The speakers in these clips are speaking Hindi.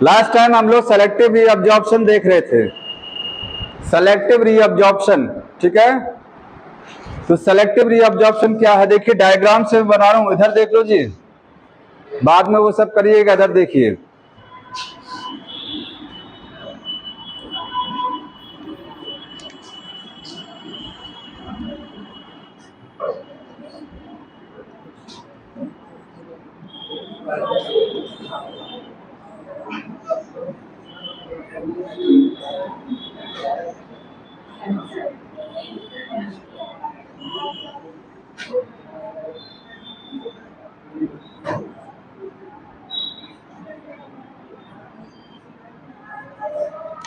लास्ट टाइम हम लोग सेलेक्टिव रीअब्जॉर्प्शन देख रहे थे, सेलेक्टिव रीअब्जॉर्प्शन, ठीक है। तो सेलेक्टिव रीअब्जॉर्प्शन क्या है, देखिए डायग्राम से बना रहा हूं, इधर देख लो जी, बाद में वो सब करिएगा, इधर देखिए।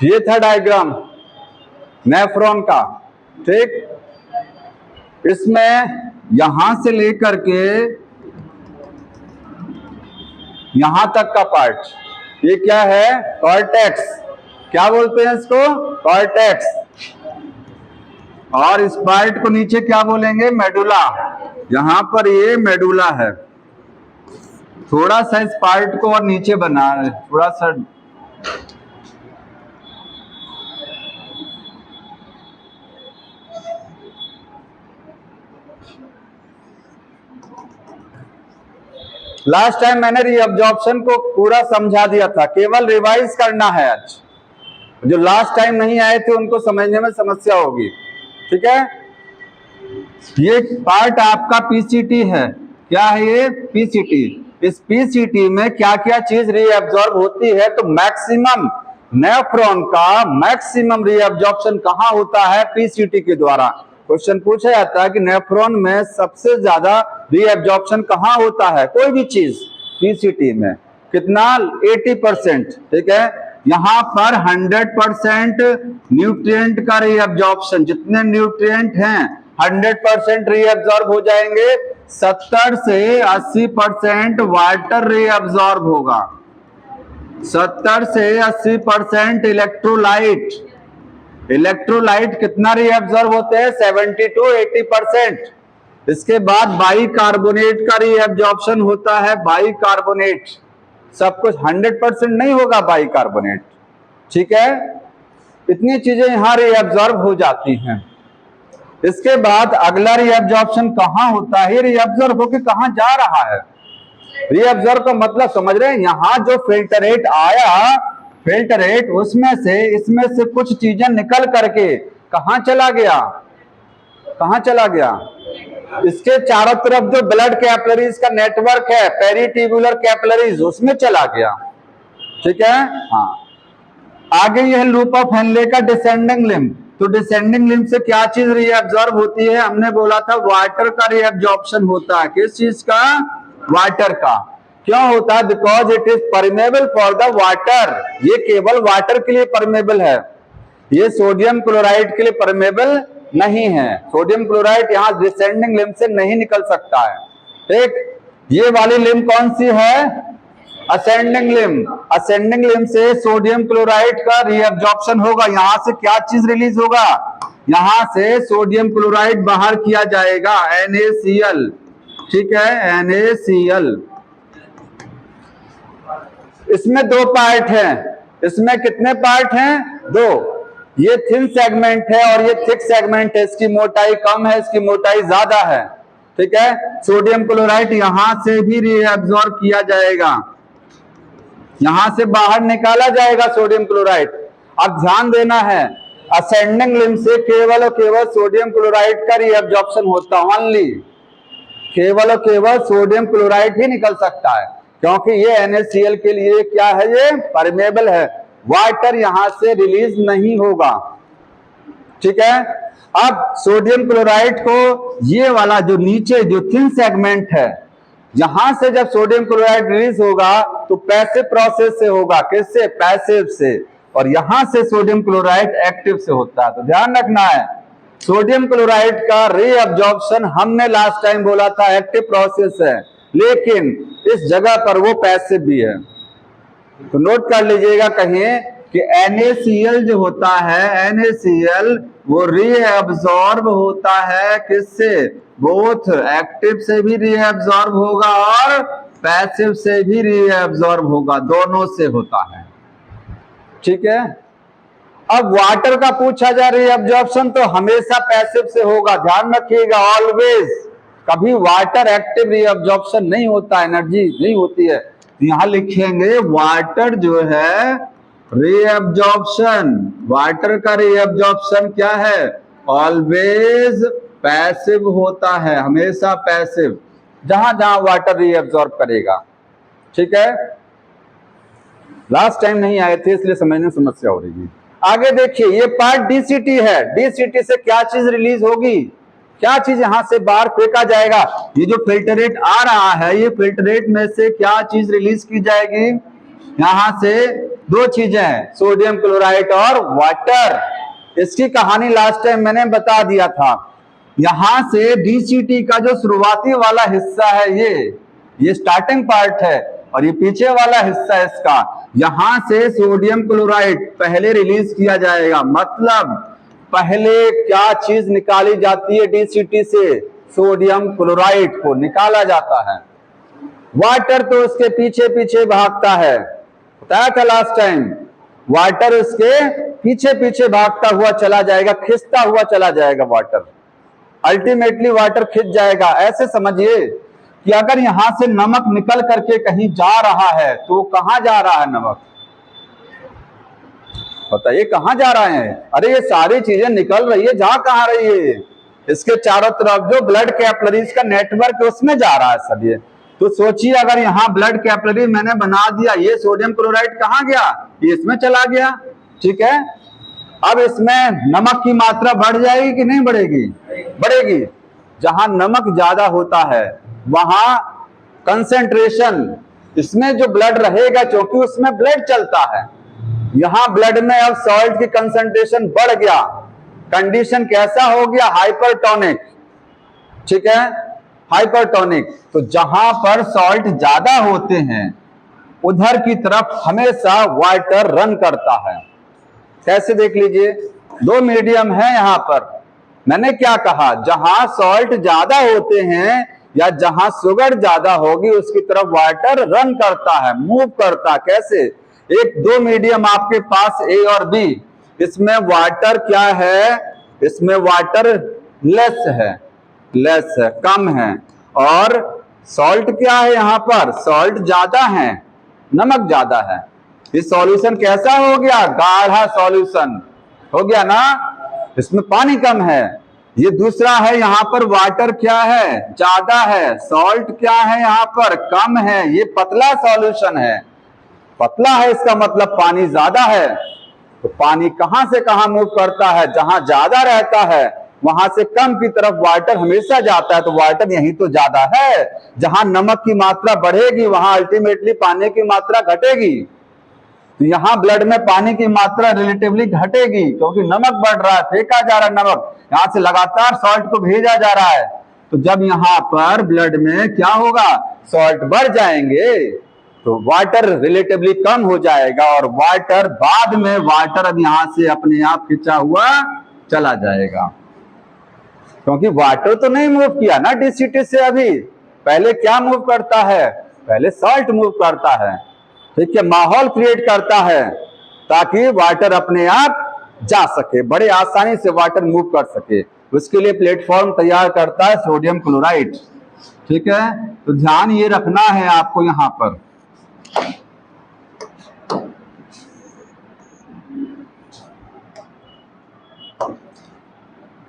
ये था डायग्राम नेफ्रॉन का, ठीक। इसमें यहां से लेकर के यहां तक का पार्ट, ये क्या है, कॉर्टेक्स, क्या बोलते हैं इसको, कॉर्टेक्स। और इस पार्ट को नीचे क्या बोलेंगे, मेडुला। यहां पर ये मेडुला है। थोड़ा सा इस पार्ट को और नीचे बना रहे, थोड़ा सा लास्ट टाइम मैंने रीअब्जॉर्प्शन को पूरा समझा दिया था, केवल रिवाइज करना है आज। जो लास्ट टाइम नहीं आए थे उनको समझने में समस्या होगी, ठीक है। ये पार्ट आपका पीसीटी है, क्या है ये, पीसीटी। इस पीसीटी में क्या क्या चीज रीअब्जॉर्ब होती है, तो मैक्सिमम नेफ्रॉन का मैक्सिमम रीअब्जॉर्प्शन कहां होता है, पीसीटी के द्वारा। क्वेश्चन पूछा जाता है कि नेफ्रॉन में सबसे ज्यादा रीअब्जॉर्प्शन कहां होता है, कोई भी चीज, पीसीटी में। कितना, 80%, ठीक है। यहां पर 100% न्यूट्रिएंट का रीअब्जॉर्प्शन, जितने न्यूट्रिएंट हैं 100% रीअब्जॉर्ब हो जाएंगे। 70 से 80% वाटर रीअब्जॉर्ब होगा। 70 से 80% इलेक्ट्रोलाइट, इलेक्ट्रोलाइट कितना रीअब्जॉर्ब होते हैं, 70 to 80%। इसके बाद बाइकार्बोनेट का रीअब्जॉर्प्शन होता है, बाइकार्बोनेट। सब कुछ 100% नहीं होगा बाइकार्बोनेट, ठीक है। इतनी चीजें यहां रीअब्जॉर्ब हो जाती हैं। इसके बाद अगला रीअब्जॉर्प्शन कहां होता है, रीअब्जॉर्ब होकर कहां जा रहा है। रीअब्जॉर्ब का मतलब समझ रहे हैं, यहां जो फिल्टरेट आया, फिल्टरेट उसमें से, इसमें से कुछ चीजें निकल करके कहां चला गया, कहां चला गया, इसके चारों तरफ जो ब्लड कैपिलरीज का नेटवर्क है, पेरिट्यूबुलर कैपिलरीज, उसमें चला गया, ठीक है। हाँ, आगे यह लूप ऑफ हेनले का डिसेंडिंग लिम्ब। तो डिसेंडिंग लिम्ब से क्या चीज रीअब्जॉर्ब होती है, हमने बोला था वाटर का रीअब्जॉर्प्शन होता है। किस चीज का, वाटर का। क्यों होता है, because it is permeable for the water. ये केवल वाटर के लिए परमेबल है, ये सोडियम क्लोराइड के लिए परमेबल नहीं है। सोडियम क्लोराइड यहां डिसेंडिंग लिम्ब से नहीं निकल सकता है, ठीक। ये वाली लिम्ब कौन सी है, असेंडिंग लिम्ब। असेंडिंग लिम्ब से सोडियम क्लोराइड का रीअब्जॉर्प्शन होगा। यहां से क्या चीज रिलीज होगा, यहां से सोडियम क्लोराइड बाहर किया जाएगा, NaCl, ठीक है, NaCl। इसमें दो पार्ट हैं, इसमें कितने पार्ट हैं, दो। ये थिन सेगमेंट है और ये थिक सेगमेंट है। इसकी मोटाई कम है, इसकी मोटाई ज्यादा है, ठीक है। सोडियम क्लोराइड यहां से भी रीअब्सॉर्ब किया जाएगा, यहां से बाहर निकाला जाएगा सोडियम क्लोराइड। अब ध्यान देना है, असेंडिंग लिम्ब से केवल और केवल सोडियम क्लोराइड का रीअब्जॉर्प्शन होता है, ओनली, केवल और केवल सोडियम क्लोराइड ही निकल सकता है, क्योंकि ये NaCl के लिए क्या है, ये परमेबल है, वाटर यहां से रिलीज नहीं होगा, ठीक है। अब सोडियम क्लोराइड को, ये वाला जो नीचे जो थिन सेगमेंट है, यहां से जब सोडियम क्लोराइड रिलीज होगा तो पैसिव प्रोसेस से होगा, किससे, पैसिव से। और यहां से सोडियम क्लोराइड एक्टिव से होता है। तो ध्यान रखना है, सोडियम क्लोराइड का रीअब्जॉर्प्शन हमने लास्ट टाइम बोला था एक्टिव प्रोसेस है, लेकिन इस जगह पर वो पैसिव भी है। तो नोट कर लीजिएगा कहीं कि NaCl जो होता है, NaCl वो रीअब्सॉर्ब होता है किससे, बोथ एक्टिव से भी रीअब्सॉर्ब होगा और पैसिव से भी रीअब्सॉर्ब होगा, दोनों से होता है। ठीक है, अब वाटर का पूछा जा रीअब्सॉर्प्शन तो हमेशा पैसिव से होगा, ध्यान रखिएगा ऑलवेज। कभी वाटर एक्टिव रीअब्सॉर्प्शन नहीं होता, एनर्जी नहीं होती है। यहां लिखेंगे वाटर जो है रीअब्सॉर्प्शन, वाटर का रीअब्सॉर्प्शन क्या है, ऑलवेज पैसिव होता है, हमेशा पैसिव, जहां जहां वाटर रीअब्सॉर्ब करेगा। ठीक है, लास्ट टाइम नहीं आए थे इसलिए समझने में समस्या हो रही है। आगे देखिए, ये पार्ट डीसीटी है, डीसीटी से क्या चीज रिलीज होगी, क्या चीज यहां से बाहर फेंका जाएगा, ये जो फिल्टरेट आ रहा है, ये फिल्टरेट में से क्या चीज रिलीज की जाएगी, यहां से दो चीजें हैं, सोडियम क्लोराइड और वाटर। इसकी कहानी लास्ट टाइम मैंने बता दिया था। यहां से डीसीटी का जो शुरुआती वाला हिस्सा है, ये स्टार्टिंग पार्ट है, और ये पीछे वाला हिस्सा है इसका, यहां से सोडियम क्लोराइड पहले रिलीज किया जाएगा। मतलब पहले क्या चीज निकाली जाती है डीसीटी से, सोडियम क्लोराइड को निकाला जाता है। वाटर तो उसके पीछे पीछे भागता है, बताया था लास्ट टाइम, वाटर उसके पीछे पीछे भागता हुआ चला जाएगा, खिंचता हुआ चला जाएगा वाटर, अल्टीमेटली वाटर खिंच जाएगा। ऐसे समझिए कि अगर यहां से नमक निकल करके कहीं जा रहा है तो कहां जा रहा है नमक, बताइए कहां जा रहा है, अरे ये सारी चीजें निकल रही है, जा कहां रही है, इसके चारों तरफ जो ब्लड कैपिलरीज का नेटवर्क है उसमें जा रहा है सब ये। तो सोचिए अगर यहाँ ब्लड कैपिलरी मैंने बना दिया, ये सोडियम क्लोराइड कहां गया, ये इसमें चला गया। ठीक है, अब इसमें नमक की मात्रा बढ़ जाएगी कि नहीं बढ़ेगी, बढ़ेगी। जहां नमक ज्यादा होता है वहां कंसेंट्रेशन, इसमें जो ब्लड रहेगा, क्योंकि उसमें ब्लड चलता है, यहां ब्लड में अब सॉल्ट की कंसेंट्रेशन बढ़ गया, कंडीशन कैसा हो गया, हाइपरटोनिक। ठीक है, हाइपरटोनिक। तो जहां पर सॉल्ट ज्यादा होते हैं उधर की तरफ हमेशा वाटर रन करता है। कैसे देख लीजिए, दो मीडियम है यहां पर, मैंने क्या कहा, जहां सॉल्ट ज्यादा होते हैं या जहां शुगर ज्यादा होगी उसकी तरफ वाटर रन करता है, मूव करता है। कैसे, एक दो मीडियम आपके पास ए और बी, इसमें वाटर क्या है, इसमें वाटर लेस है, लेस है, कम है, और सॉल्ट क्या है, यहां पर सॉल्ट ज्यादा है, नमक ज्यादा है। इस सॉल्यूशन कैसा हो गया, गाढ़ा सॉल्यूशन हो गया ना, इसमें पानी कम है। ये दूसरा है, यहां पर वाटर क्या है, ज्यादा है, सॉल्ट क्या है यहां पर, कम है, ये पतला सॉल्यूशन है, पतला है इसका मतलब पानी ज्यादा है। तो पानी कहां से कहां मूव करता है, जहां ज्यादा रहता है वहां से कम की तरफ वाटर हमेशा जाता है, तो वाटर यही तो ज्यादा है। जहां नमक की मात्रा बढ़ेगी वहां अल्टीमेटली पानी की मात्रा घटेगी, तो यहां ब्लड में पानी की मात्रा रिलेटिवली घटेगी, क्योंकि नमक बढ़ रहा है, फेंका जा रहा है नमक, यहां से लगातार सॉल्ट को भेजा जा रहा है। तो जब यहां पर ब्लड में क्या होगा, सॉल्ट बढ़ जाएंगे तो वाटर रिलेटिवली कम हो जाएगा, और वाटर बाद में वाटर अब यहां से अपने आप खिंचा हुआ चला जाएगा, क्योंकि वाटर तो नहीं मूव किया ना डीसीटी से। अभी पहले क्या मूव करता है, पहले सॉल्ट मूव करता है। ठीक है, माहौल क्रिएट करता है ताकि वाटर अपने आप जा सके, बड़े आसानी से वाटर मूव कर सके, उसके लिए प्लेटफॉर्म तैयार करता है सोडियम क्लोराइड। ठीक है, तो ध्यान ये रखना है आपको यहां पर।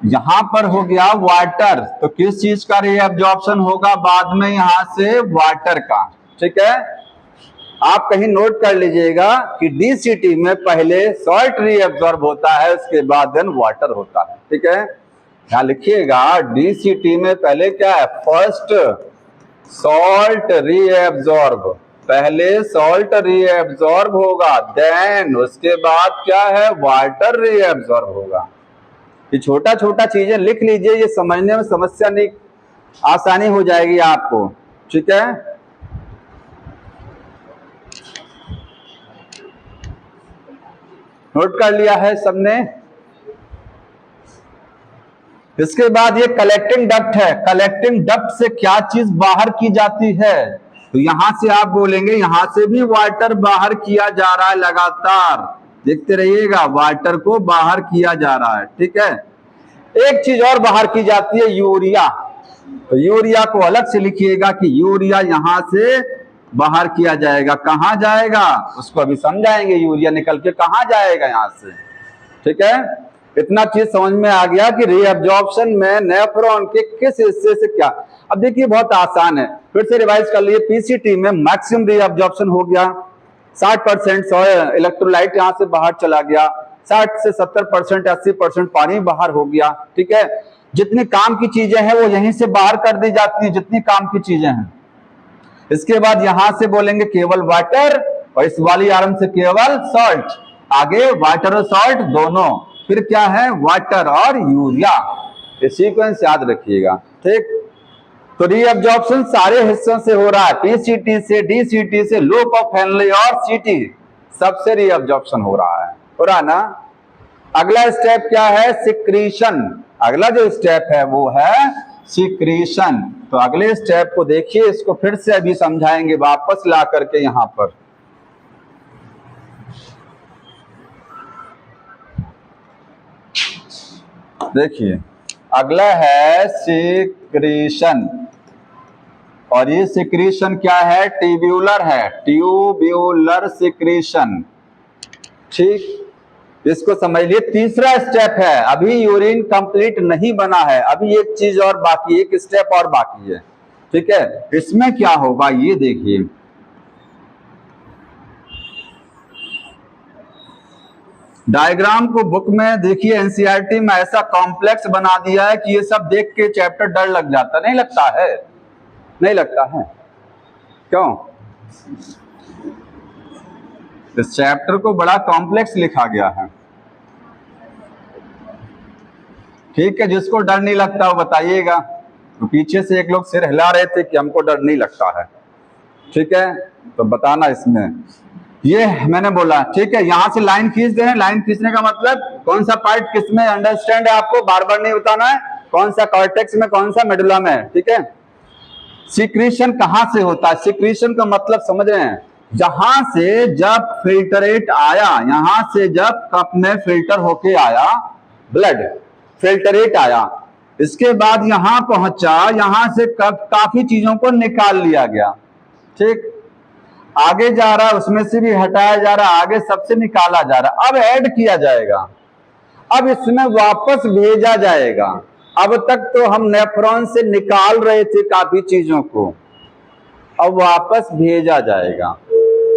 यहां पर हो गया वाटर, तो किस चीज का रीअब्जॉर्प्शन होगा बाद में, यहां से वाटर का। ठीक है, आप कहीं नोट कर लीजिएगा कि डीसीटी में पहले सॉल्ट रीअब्सॉर्ब होता है, उसके बाद देन वाटर होता है। ठीक है, यहां लिखिएगा डीसीटी में पहले क्या है, फर्स्ट सॉल्ट रीअब्सॉर्ब, पहले सॉल्ट रीअब्सॉर्ब होगा, देन उसके बाद क्या है, वाटर रीअब्सॉर्ब होगा। ये छोटा छोटा चीजें लिख लीजिए, ये समझने में समस्या नहीं, आसानी हो जाएगी आपको। ठीक है, नोट कर लिया है सबने। इसके बाद ये कलेक्टिंग डक्ट है, कलेक्टिंग डक्ट से क्या चीज बाहर की जाती है, तो यहां से आप बोलेंगे यहां से भी वाटर बाहर किया जा रहा है लगातार, देखते रहिएगा, वाटर को बाहर किया जा रहा है। ठीक है, एक चीज और बाहर की जाती है, यूरिया। तो यूरिया को अलग से लिखिएगा कि यूरिया यहां से बाहर किया जाएगा। कहां जाएगा उसको अभी समझाएंगे, यूरिया निकल के कहां जाएगा यहां से। ठीक है, इतना चीज समझ में आ गया कि रीअब्जॉर्प्शन में नेफ्रॉन के किस हिस्से से क्या। अब देखिए बहुत आसान है, फिर से रिवाइज कर लिए। पीसीटी में मैक्सिमम रीअब्जॉर्प्शन हो गया, 60% इलेक्ट्रोलाइट यहां से बाहर चला गया, 60 से 70% 80% पानी बाहर हो गया। ठीक है, जितनी काम की चीजें हैं वो यहीं से बाहर कर दी जाती है, जितनी काम की चीजें हैं। इसके बाद यहां से बोलेंगे केवल वाटर, और इस वाली आर्म से केवल सॉल्ट। आगे वाटर और सॉल्ट दोनों, फिर क्या है, वाटर और यूरिया। ये सीक्वेंस याद रखिएगा। ठीक, तो रीअब्जॉर्प्शन सारे हिस्सों से हो रहा है, पीसीटी से, डीसीटी से, लूप ऑफ हेनले और सीटी, सबसे रीअब्जॉर्प्शन हो रहा है ना। अगला स्टेप क्या है, सिक्रीशन। अगला जो स्टेप है वो है सिक्रीशन। तो अगले स्टेप को देखिए, इसको फिर से अभी समझाएंगे वापस ला करके यहां पर। देखिए अगला है सिक्रीशन, और ये सिक्रीशन क्या है, ट्यूब्यूलर है, ट्यूब्यूलर सिक्रीशन। ठीक, इसको समझ लिए। तीसरा स्टेप है, अभी यूरिन कंप्लीट नहीं बना है, अभी एक चीज और बाकी, एक स्टेप और बाकी है। ठीक है, इसमें क्या होगा ये देखिए। डायग्राम को बुक में देखिए, एनसीईआरटी में ऐसा कॉम्प्लेक्स बना दिया है कि ये सब देख के चैप्टर डर लग जाता, नहीं लगता है? नहीं लगता है, क्यों? इस चैप्टर को बड़ा कॉम्प्लेक्स लिखा गया है। ठीक है, जिसको डर नहीं लगता वो बताइएगा। तो पीछे से एक लोग सिर हिला रहे थे कि हमको डर नहीं लगता है। ठीक है, तो बताना इसमें, ये मैंने बोला। ठीक है, यहां से लाइन खींच दें। लाइन खींचने का मतलब कौन सा पार्ट किस में अंडरस्टैंड है, आपको बार बार नहीं बताना है, कौन सा कॉर्टेक्स में, कौन सा मेडुला में है। ठीक है, सिक्रीशन कहां से होता है, सिक्रीशन का मतलब समझ रहे हैं, यहां से जब फिल्टरेट आया, यहां से जब कप में फिल्टर होके आया ब्लड, फिल्टरेट आया, इसके बाद यहां पहुंचा, यहां से काफी चीजों को निकाल लिया गया। ठीक, आगे जा रहा है, उसमें से भी हटाया जा रहा है, आगे सबसे निकाला जा रहा है, अब ऐड किया जाएगा, अब इसमें वापस भेजा जाएगा। अब तक तो हम नेफ्रॉन से निकाल रहे थे काफी चीजों को, अब वापस भेजा जाएगा।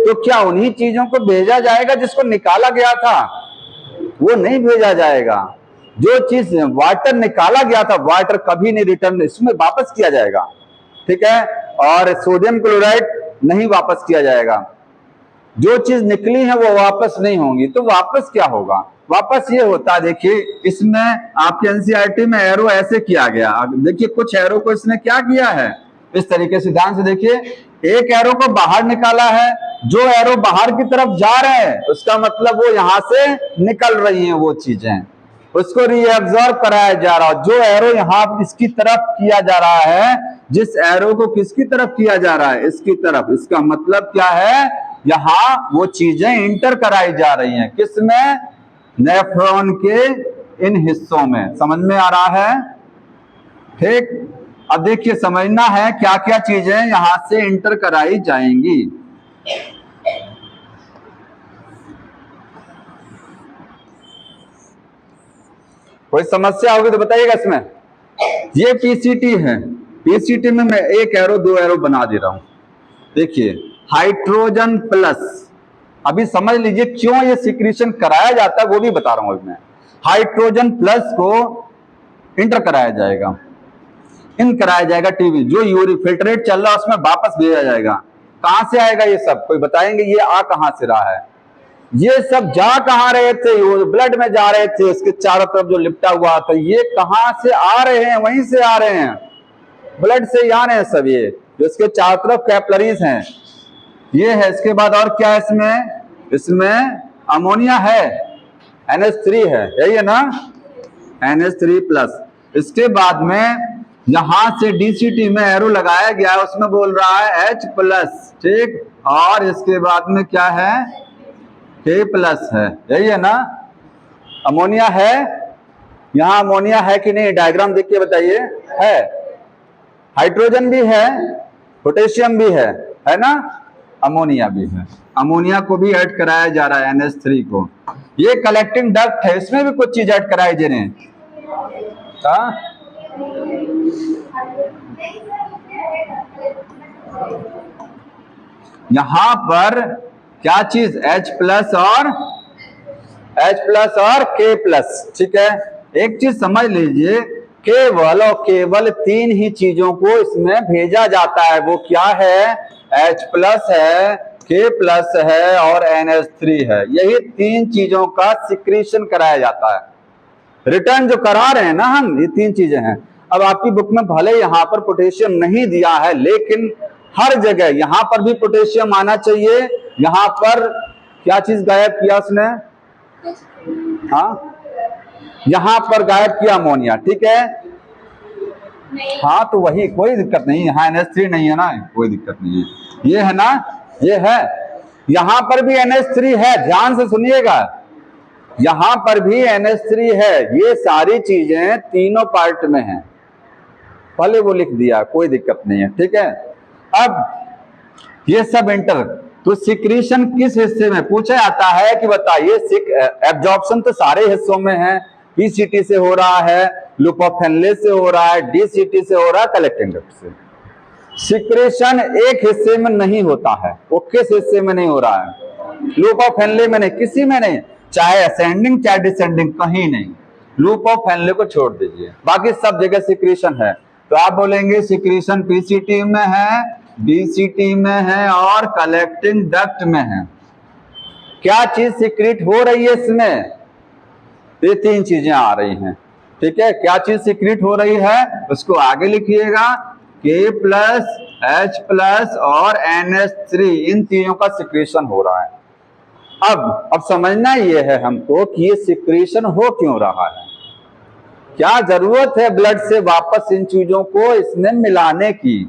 तो क्या उन्हीं चीजों को भेजा जाएगा जिसको निकाला गया था? वो नहीं भेजा जाएगा। जो चीज वाटर निकाला गया था, वाटर कभी नहीं रिटर्न, इसमें वापस किया जाएगा। ठीक है, और सोडियम क्लोराइड नहीं वापस किया जाएगा। जो चीज निकली है वो वापस नहीं होंगी। तो वापस क्या होगा, वापस ये होता है, देखिए इसमें आपके एनसीईआरटी में एरो ऐसे किया गया। देखिए कुछ एरो को इसने क्या किया है, इस तरीके से ध्यान से देखिए, एक एरो को बाहर निकाला है, जो एरो बाहर की तरफ जा रहे हैं उसका मतलब वो यहां से निकल रही हैं वो चीजें, उसको रीअब्सॉर्ब कराया जा रहा है। जो एरो यहाँ इसकी तरफ किया जा रहा है, जिस एरो को किसकी तरफ किया जा रहा है, इसकी तरफ, इसका मतलब क्या है, यहां वो चीजें इंटर कराई जा रही हैं, किसमें, नेफ्रॉन के इन हिस्सों में। समझ में आ रहा है? ठीक, अब देखिए समझना है क्या क्या चीजें यहां से इंटर कराई जाएंगी। कोई समस्या होगी तो बताइएगा इसमें। ये पीसीटी है, पीसीटी में मैं एक एरो दो एरो बना दे रहा हूं। देखिए हाइड्रोजन प्लस, अभी समझ लीजिए क्यों ये सिक्रीशन कराया जाता है वो भी बता रहा हूं। मैं हाइड्रोजन प्लस को इंटर कराया जाएगा, इन कराया जाएगा टीवी, जो यूरिन फिल्टरेट चल रहा है उसमें वापस भेजा जाएगा। कहां से आएगा ये सब, कोई बताएंगे? ये आ कहां से रहा है, ये सब जा कहां रहे थे, वो ब्लड में जा रहे थे, उसके चारों तरफ जो लिपटा हुआ था, ये कहां से आ रहे हैं, वहीं से आ रहे हैं, ब्लड से ही आ रहे हैं सब। ये जो इसके चारों तरफ कैपिलरीज हैं ये है। इसके बाद और क्या है इसमें, इसमें अमोनिया है, NH3 है, यही है ना, NH3+। इसके बाद में यहां से डीसीटी में एरो लगाया गया है, उसमें बोल रहा है H+, ठीक, और इसके बाद में क्या है, K+ है, यही है ना। अमोनिया है, यहां अमोनिया है कि नहीं, डायग्राम देख के बताइए। है, हाइड्रोजन भी है, पोटेशियम भी है ना, अमोनिया भी है। अमोनिया को भी ऐड कराया जा रहा है NH3 को। ये कलेक्टिंग डक्ट है, इसमें भी कुछ चीज ऐड कराई जा रही है। यहां पर क्या चीज, H+ और K+, ठीक है। एक चीज समझ लीजिए, केवल और केवल 3 ही चीजों को इसमें भेजा जाता है। वो क्या है, H+ है, K+ है और NH3 है। यही 3 चीजों का सिक्रीशन कराया जाता है। रिटर्न जो करा रहे हैं ना हम, ये 3 चीजें हैं। अब आपकी बुक में भले यहाँ पर पोटेशियम नहीं दिया है, लेकिन हर जगह यहाँ पर भी पोटेशियम आना चाहिए। यहाँ पर क्या चीज गायब किया उसने, हाँ, यहाँ पर गायब किया अमोनिया, ठीक है। हाँ, तो वही, कोई दिक्कत नहीं, यहाँ NH3 नहीं है ना, कोई दिक्कत नहीं है। ये है ना, ये है, यहाँ पर भी NH3 है, ध्यान से सुनिएगा, यहां पर भी NH3 है। ये सारी चीजें तीनों पार्ट में हैं, पहले वो लिख दिया, कोई दिक्कत नहीं है, ठीक है। अब ये सब इंटर, तो सिक्रीशन किस हिस्से में पूछा जाता है कि बताइए। एब्जॉर्प्शन तो सारे हिस्सों में है, PCT से हो रहा है, लूप ऑफ हेनले से हो रहा है, DCT से हो रहा है, कलेक्टिंग डक्ट से। सिक्रेशन एक हिस्से में नहीं होता है, वो किस हिस्से में नहीं हो रहा है, लूप ऑफ हेनले में नहीं, किसी में नहीं, चाहे असेंडिंग चाहे डिसेंडिंग, कहीं नहीं। लूप ऑफ हेनले को छोड़ दीजिए, बाकी सब जगह सिक्रीशन है। तो आप बोलेंगे सिक्रीशन PCT में है, DCT में है और कलेक्टिंग डक्ट में है। क्या चीज सिक्रीट हो रही है इसमें, ये 3 चीजें आ रही हैं, ठीक है। क्या चीज सिक्रीट हो रही है उसको आगे लिखिएगा, K+, H+ और NH3, इन तीनों का सिक्रीशन हो रहा है। अब समझना ये है हमको कि ये सिक्रीशन हो क्यों रहा है, क्या जरूरत है ब्लड से वापस इन चीजों को इसमें मिलाने की,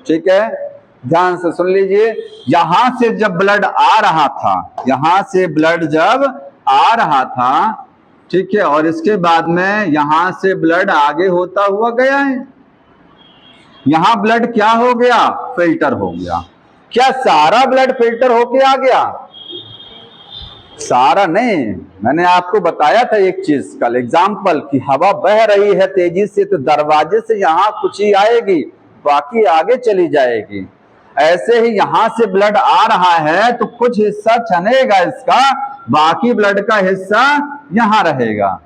ठीक है। ध्यान से सुन लीजिए, यहां से जब ब्लड आ रहा था, यहां से ब्लड जब आ रहा था, ठीक है, और इसके बाद में यहां से ब्लड आगे होता हुआ गया है, यहां ब्लड क्या हो गया, फिल्टर हो गया। क्या सारा ब्लड फिल्टर होके आ गया, सारा नहीं। मैंने आपको बताया था एक चीज कल एग्जाम्पल कि हवा बह रही है तेजी से, तो दरवाजे से यहां कुछ ही आएगी, बाकी आगे चली जाएगी। ऐसे ही यहां से ब्लड आ रहा है तो कुछ हिस्सा छनेगा इसका, बाकी ब्लड का हिस्सा यहां रहेगा।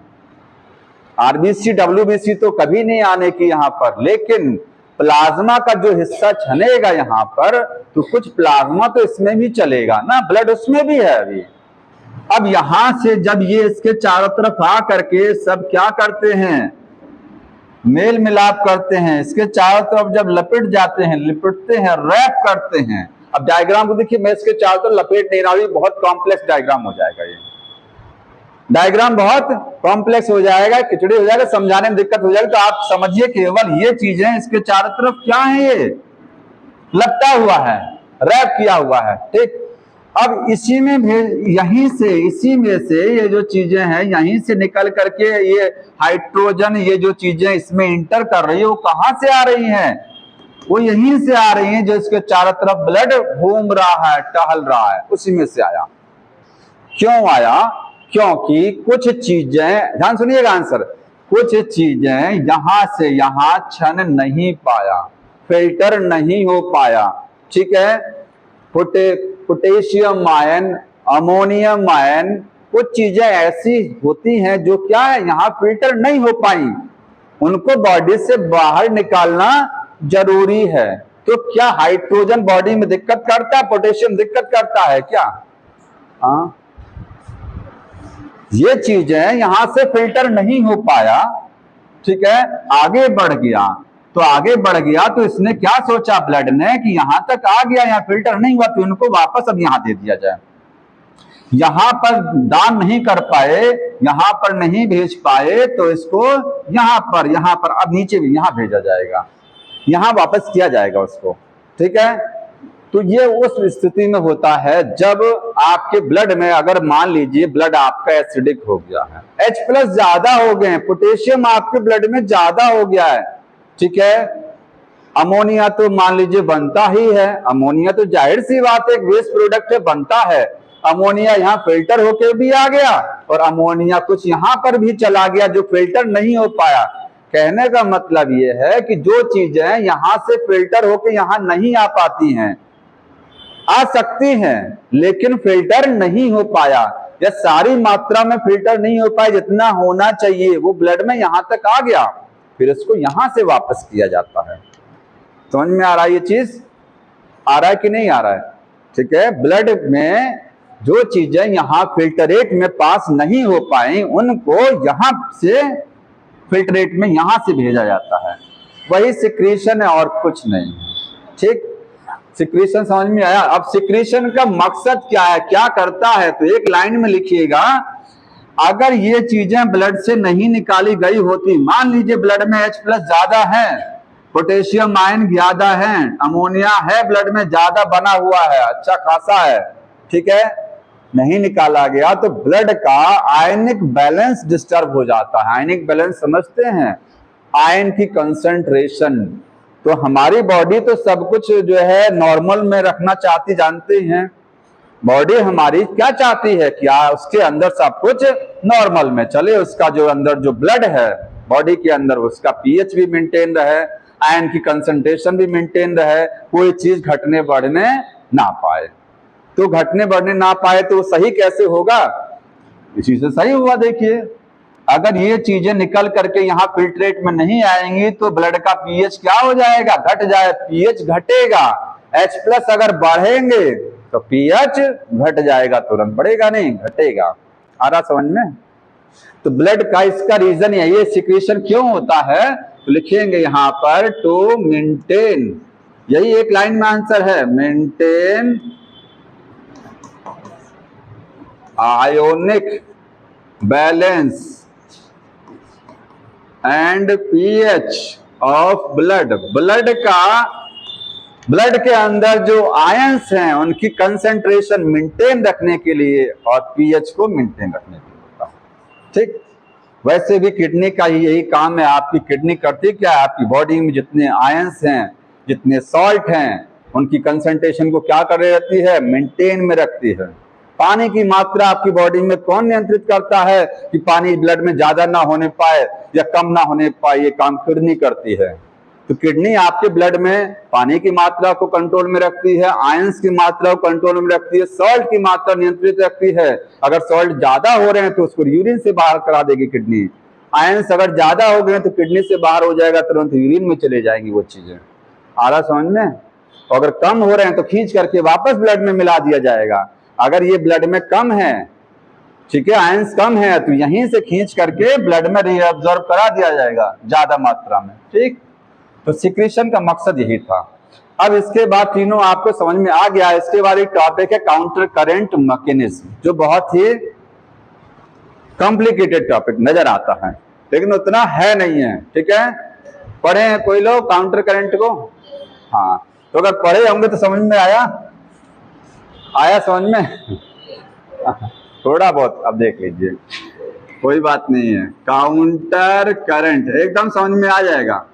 RBC WBC तो कभी नहीं आने की यहां पर, लेकिन प्लाज्मा का जो हिस्सा छनेगा यहां पर, तो कुछ प्लाज्मा तो इसमें भी चलेगा ना, ब्लड उसमें भी है अभी। अब यहां से जब ये इसके चारों तरफ आ करके सब क्या करते हैं, मेल मिलाप करते हैं, इसके चारों तरफ जब लपेट जाते हैं, लिपटते हैं, रैप करते हैं। अब डायग्राम को देखिए, मैं इसके चारों तरफ लपेट नहीं रहा हूं, बहुत कॉम्प्लेक्स डायग्राम हो जाएगा, ये डायग्राम बहुत कॉम्प्लेक्स हो जाएगा, खिचड़ी हो जाएगा, समझाने में दिक्कत हो जाएगी। तो आप समझिए केवल ये चीजें इसके चारों तरफ क्या है, ये लपटा हुआ है, रैप किया हुआ है, ठीक। अब इसी में यहीं से, इसी में से ये जो चीजें हैं यहीं से निकल करके ये हाइड्रोजन, ये जो चीजें इसमें इंटर कर रही है, वो कहां से आ रही हैं, वो यहीं से आ रही हैं, जो इसके चारों तरफ ब्लड घूम रहा है, टहल रहा है, उसी में से आया। क्यों आया, क्योंकि कुछ चीजें, ध्यान सुनिएगा आंसर, कुछ चीजें यहां से यहां छन नहीं पाया, फिल्टर नहीं हो पाया, ठीक है। पोटेशियम आयन, अमोनियम आयन, कुछ चीजें ऐसी होती हैं जो क्या है, यहां फिल्टर नहीं हो पाई, उनको बॉडी से बाहर निकालना जरूरी है। तो क्या हाइड्रोजन बॉडी में दिक्कत करता है, पोटेशियम दिक्कत करता है क्या, हाँ। ये चीजें यहां से फिल्टर नहीं हो पाया, ठीक है, आगे बढ़ गया। तो आगे बढ़ गया तो इसने क्या सोचा ब्लड ने कि यहां तक आ गया, यहां फिल्टर नहीं हुआ, तो इनको वापस अब यहां दे दिया जाए। यहां पर दान नहीं कर पाए, यहां पर नहीं भेज पाए, तो इसको यहां पर अब नीचे भी यहां भेजा जाएगा, यहां वापस किया जाएगा उसको। ठीक है, तो ये उस स्थिति में होता है जब आपके ब्लड में, अगर मान लीजिए ब्लड आपका एसिडिक हो गया है, H+ ज्यादा हो गए हैं, पोटेशियम आपके ब्लड में ज्यादा हो गया है। ठीक है, अमोनिया तो मान लीजिए बनता ही है, अमोनिया तो जाहिर सी बात है एक वेस्ट प्रोडक्ट है, बनता है। अमोनिया यहाँ फिल्टर होके भी आ गया और अमोनिया कुछ यहाँ पर भी चला गया जो फिल्टर नहीं हो पाया। कहने का मतलब ये है कि जो चीजें यहां से फिल्टर होके यहाँ नहीं आ पाती हैं, आ सकती हैं लेकिन फिल्टर नहीं हो पाया, या सारी मात्रा में फिल्टर नहीं हो पाया जितना होना चाहिए, वो ब्लड में यहां तक आ गया, फिर इसको यहां से वापस किया जाता है। समझ में आ रहा है ये चीज? आ रहा है कि नहीं आ रहा है? ठीक है, ब्लड में जो चीजें यहां फिल्टरेट में पास नहीं हो पाई, उनको यहां से फिल्टरेट में यहां से भेजा जाता है। वही सिक्रीशन है और कुछ नहीं। ठीक, सिक्रीशन समझ में आया? अब सिक्रीशन का मकसद क्या है, क्या करता है, तो एक लाइन में लिखिएगा। अगर ये चीजें ब्लड से नहीं निकाली गई होती, मान लीजिए ब्लड में H+ ज्यादा है, पोटेशियम आयन ज्यादा है, अमोनिया है ब्लड में ज्यादा बना हुआ है, अच्छा खासा है, ठीक है, नहीं निकाला गया तो ब्लड का आयनिक बैलेंस डिस्टर्ब हो जाता है। आयनिक बैलेंस समझते हैं? आयन की कंसंट्रेशन। तो हमारी बॉडी तो सब कुछ जो है नॉर्मल में रखना चाहती, जानते हैं बॉडी हमारी क्या चाहती है, क्या उसके अंदर सब कुछ नॉर्मल में चले, उसका जो अंदर जो ब्लड है बॉडी के अंदर, उसका पीएच भी मेंटेन रहे, आयन की कंसंट्रेशन भी मेंटेन रहे, कोई चीज घटने बढ़ने ना पाए। तो घटने बढ़ने ना पाए तो सही कैसे होगा? इसी से सही हुआ। देखिए, अगर ये चीजें निकल करके यहाँ फिल्ट्रेट में नहीं आएंगी तो ब्लड का पीएच क्या हो जाएगा? घट जाए, पीएच घटेगा। H+ अगर बढ़ेंगे तो पीएच घट जाएगा, तुरंत बढ़ेगा नहीं, घटेगा। आ रहा समझ में? तो ब्लड का इसका रीजन है, ये सिक्रीशन क्यों होता है, तो लिखेंगे यहां पर टू मेंटेन, यही एक लाइन में आंसर है, maintain ionic balance and pH of blood. Blood के अंदर जो आयंस हैं उनकी कंसंट्रेशन मेंटेन रखने के लिए और पीएच को मेंटेन रखने के लिए होता है। ठीक, वैसे भी किडनी का ही यही काम है। आपकी किडनी करती क्या है, आपकी बॉडी में जितने आयंस हैं, जितने सॉल्ट हैं, उनकी कंसंट्रेशन को क्या कर रहती है, मेंटेन में रखती है। पानी की मात्रा आपकी बॉडी में कौन नियंत्रित करता है कि पानी ब्लड में ज्यादा ना होने पाए या कम ना होने पाए, ये काम किडनी करती है। तो किडनी आपके ब्लड में पानी की मात्रा को कंट्रोल में रखती है, आयंस की मात्रा को कंट्रोल में रखती है, सॉल्ट की मात्रा नियंत्रित रखती है। अगर सॉल्ट ज्यादा हो रहे हैं तो उसको यूरिन से बाहर करा देगी किडनी। आयंस अगर ज्यादा हो गए तो किडनी से बाहर हो जाएगा, तुरंत यूरिन में चले जाएंगी वो चीजें। आ रहा समझ में? अगर कम हो रहे हैं तो खींच करके वापस ब्लड में मिला दिया जाएगा। अगर ये ब्लड में कम है, ठीक है, आयंस कम है, तो यहीं से खींच करके ब्लड में रीअब्सॉर्ब करा दिया जाएगा ज्यादा मात्रा में। ठीक, तो सिक्रीशन का मकसद यही था। अब इसके बाद तीनों आपको समझ में आ गया। इसके बाद एक टॉपिक है काउंटर करंट मैकेनिज्म, जो बहुत ही कॉम्प्लिकेटेड टॉपिक नजर आता है लेकिन उतना है नहीं है। ठीक है, पढ़े हैं कोई लोग काउंटर करंट को? हाँ, तो अगर पढ़े होंगे तो समझ में आया समझ में? थोड़ा बहुत अब देख लीजिए, कोई बात नहीं है। काउंटर करंट एकदम समझ में आ जाएगा।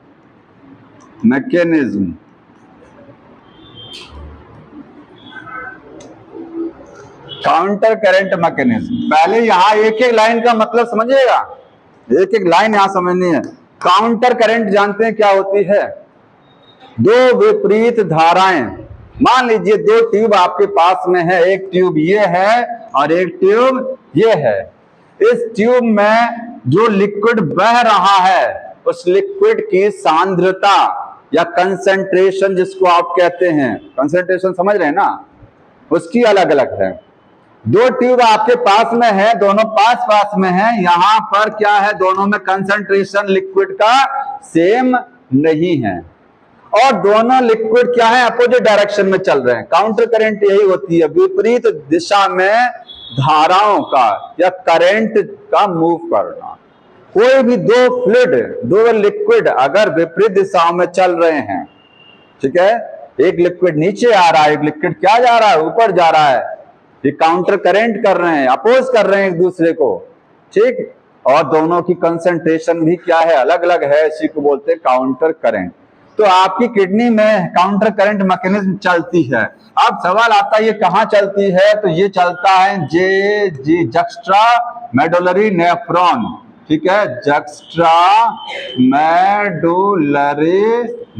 Mechanism, counter current mechanism. पहले यहां एक एक लाइन का मतलब समझिएगा, एक एक लाइन यहां समझनी है। काउंटर करंट जानते हैं क्या होती है? दो विपरीत धाराएं, मान लीजिए दो ट्यूब आपके पास में है, एक ट्यूब ये है और एक ट्यूब ये है। इस ट्यूब में जो लिक्विड बह रहा है उस लिक्विड की सांद्रता या कंसंट्रेशन, जिसको आप कहते हैं, कंसंट्रेशन समझ रहे हैं ना, उसकी अलग अलग है। दो ट्यूब आपके पास में है, दोनों पास पास में है, यहां पर क्या है, दोनों में कंसंट्रेशन लिक्विड का सेम नहीं है और दोनों लिक्विड क्या है, अपोजिट डायरेक्शन में चल रहे हैं। काउंटर करंट यही होती है, विपरीत दिशा में धाराओं का या करंट का मूव करना। कोई भी दो फ्लूइड, दो लिक्विड अगर विपरीत दिशाओं में चल रहे हैं, ठीक है, एक लिक्विड नीचे आ रहा है, एक लिक्विड क्या जा रहा है, ऊपर जा रहा है, ये काउंटर करंट कर रहे हैं, अपोज कर रहे हैं एक दूसरे को, ठीक, और दोनों की कंसंट्रेशन भी क्या है, अलग अलग है, इसी को बोलते हैं काउंटर करंट। तो आपकी किडनी में काउंटर करंट मैकेनिज्म चलती है। अब सवाल आता है ये कहाँ चलती है, तो ये चलता है जक्स्ट्रा मेडुलरी नेफ्रॉन, ठीक है, जक्स्ट्रा मेडुलरी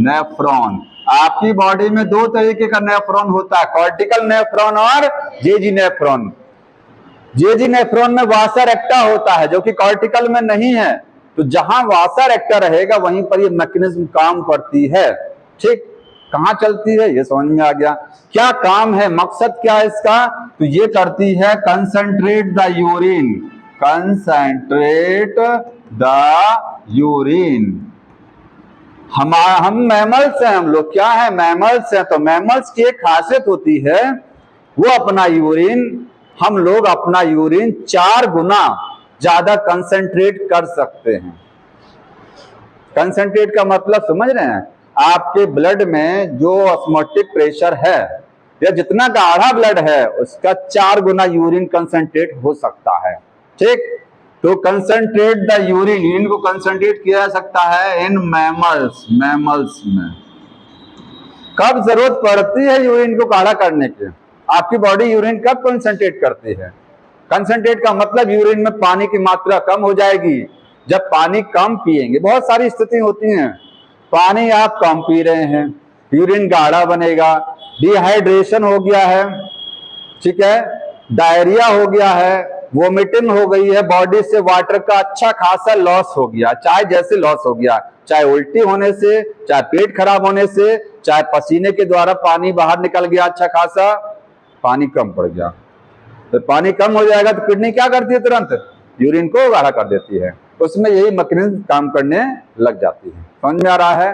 नेफ्रॉन। आपकी बॉडी में दो तरीके का नेफ्रॉन होता है, कॉर्टिकल नेफ्रॉन और जेजी नेफ्रॉन। जेजी नेफ्रॉन में वासा रेक्टा होता है जो कि कॉर्टिकल में नहीं है, तो जहां वासा रेक्टा रहेगा वहीं पर ये मैकेनिज्म काम करती है, ठीक। कहां चलती है ये समझ में आ गया। क्या काम है, मकसद क्या है इसका, तो ये करती है concentrate the urine, concentrate the urine. हम मैमल्स हैं, हम लोग क्या है, मैमल्स हैं, तो मैमल्स की एक खासियत होती है, वो अपना यूरिन, हम लोग अपना यूरिन 4 गुना ज्यादा कंसंट्रेट कर सकते हैं। कंसंट्रेट का मतलब समझ रहे हैं, आपके ब्लड में जो ऑस्मोटिक प्रेशर है या जितना गाढ़ा ब्लड है उसका 4 गुना यूरिन कंसंट्रेट हो सकता है, ठीक। तो कंसंट्रेट द यूरिन, यूरिन को कंसंट्रेट किया जा सकता है इन मैमल्स, मैमल्स में। कब जरूरत पड़ती है यूरिन को गाढ़ा करने की, आपकी बॉडी यूरिन कब कंसंट्रेट करती है, कंसंट्रेट का मतलब यूरिन में पानी की मात्रा कम हो जाएगी जब पानी कम पिएंगे। बहुत सारी स्थिति होती हैं, पानी आप कम पी रहे हैं, यूरिन गाढ़ा बनेगा, डिहाइड्रेशन हो गया है, ठीक है, डायरिया हो गया है, वोमिटिंग हो गई है, बॉडी से वाटर का अच्छा खासा लॉस हो गया, चाहे जैसे लॉस हो गया, चाहे उल्टी होने से, चाहे पेट खराब होने से, चाहे पसीने के द्वारा पानी बाहर निकल गया, अच्छा खासा पानी कम पड़ गया। तो पानी कम हो जाएगा तो किडनी क्या करती है, तुरंत यूरिन को गाढ़ा कर देती है, उसमें यही मैकेनिज्म काम करने लग जाती है। समझ में आ रहा है।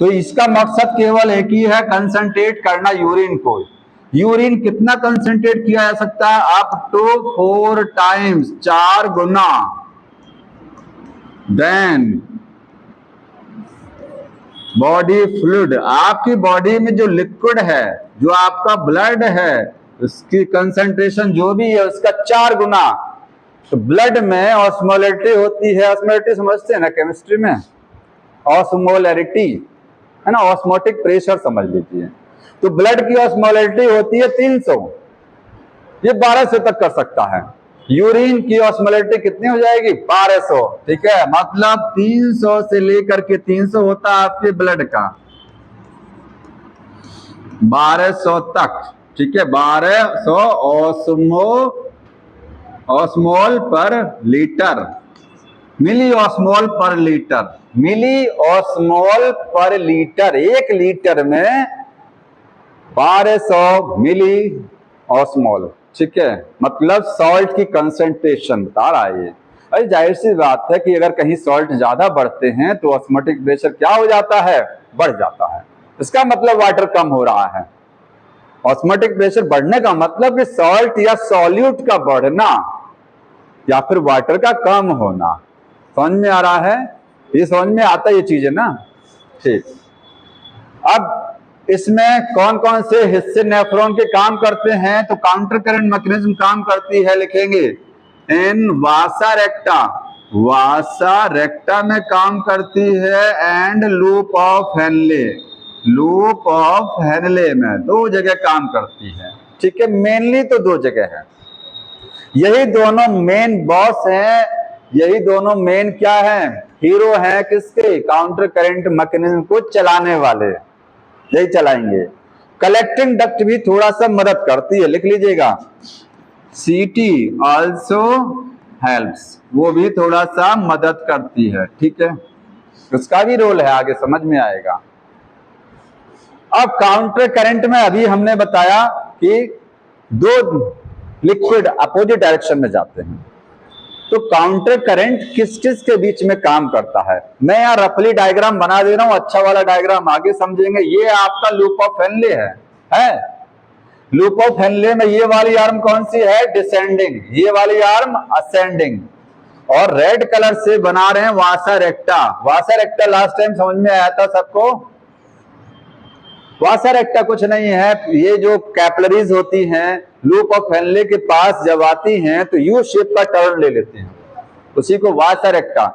तो इसका मकसद केवल एक ही है, कंसंट्रेट करना यूरिन को। यूरिन कितना कंसंट्रेट किया जा सकता है, अप टू 4 टाइम्स, 4 गुना देन बॉडी फ्लूइड। आपकी बॉडी में जो लिक्विड है, जो आपका ब्लड है, उसकी कंसंट्रेशन जो भी है उसका 4 गुना। तो ब्लड में ऑस्मोलैरिटी होती है, ऑस्मोलैरिटी समझते हैं ना केमिस्ट्री में, ऑस्मोलैरिटी है ना, ऑस्मोटिक प्रेशर समझ लीजिए। तो ब्लड की ऑस्मोलैरिटी होती है 300, ये 1200 तक कर सकता है। यूरिन की ऑस्मोलैरिटी कितनी हो जाएगी, 1200, ठीक है, मतलब 300 से लेकर के 300 होता है आपके ब्लड का, 1200 तक, ठीक है, 1200 ऑस्मोल पर लीटर, मिली ऑस्मोल पर लीटर, मिली ऑस्मोल पर लीटर। 1 लीटर में 1200 मिली ऑस्मोल, ठीक है, मतलब सॉल्ट की कंसंट्रेशन बता रहा है ये। अरे जाहिर सी बात है कि अगर कहीं सॉल्ट ज्यादा बढ़ते हैं तो ऑस्मोटिक प्रेशर क्या हो जाता है, बढ़ जाता है। इसका मतलब वाटर कम हो रहा है। ऑस्मोटिक प्रेशर बढ़ने का मतलब कि सॉल्ट या सॉल्यूट का बढ़ना या फिर वाटर का कम होना। समझ में आ रहा है, ये समझ में आता ये चीज है ना, ठीक। अब इसमें कौन कौन से हिस्से नेफ्रॉन के काम करते हैं, तो काउंटर करंट मैकेनिज्म काम करती है, लिखेंगे इन वासा रेक्टा, वासा रेक्टा में काम करती है, and loop of Henley, loop of Henley में 2 जगह काम करती है, ठीक है, मेनली तो 2 जगह है। यही दोनों मेन बॉस हैं, यही दोनों मेन क्या है, हीरो हैं, किसके, काउंटर करंट मैकेनिज्म को चलाने वाले, यही चलाएंगे। कलेक्टिंग डक्ट भी थोड़ा सा मदद करती है, लिख लीजिएगा, सीटी आल्सो हेल्प्स, वो भी थोड़ा सा मदद करती है, ठीक है, उसका भी रोल है, आगे समझ में आएगा। अब काउंटर करंट में अभी हमने बताया कि 2 लिक्विड अपोजिट डायरेक्शन में जाते हैं, तो काउंटर करंट किस किस के बीच में काम करता है। मैं यहाँ रफली डायग्राम बना दे रहा हूं, अच्छा वाला डायग्राम आगे समझेंगे। ये आपका लूप ऑफ हेनले है। लूप ऑफ हेनले में ये वाली आर्म कौन सी है? डिसेंडिंग, ये वाली आर्म असेंडिंग। और रेड कलर से बना रहे हैं वासा रेक्टा। वासा रेक्टा लास्ट टाइम समझ में आया था सबको? वासा रेक्टा कुछ नहीं है, ये जो कैपिलरीज होती हैं लूप ऑफ हेनले के पास जब आती हैं तो यू शेप का टर्न ले लेते हैं, उसी को वासा रेक्टा।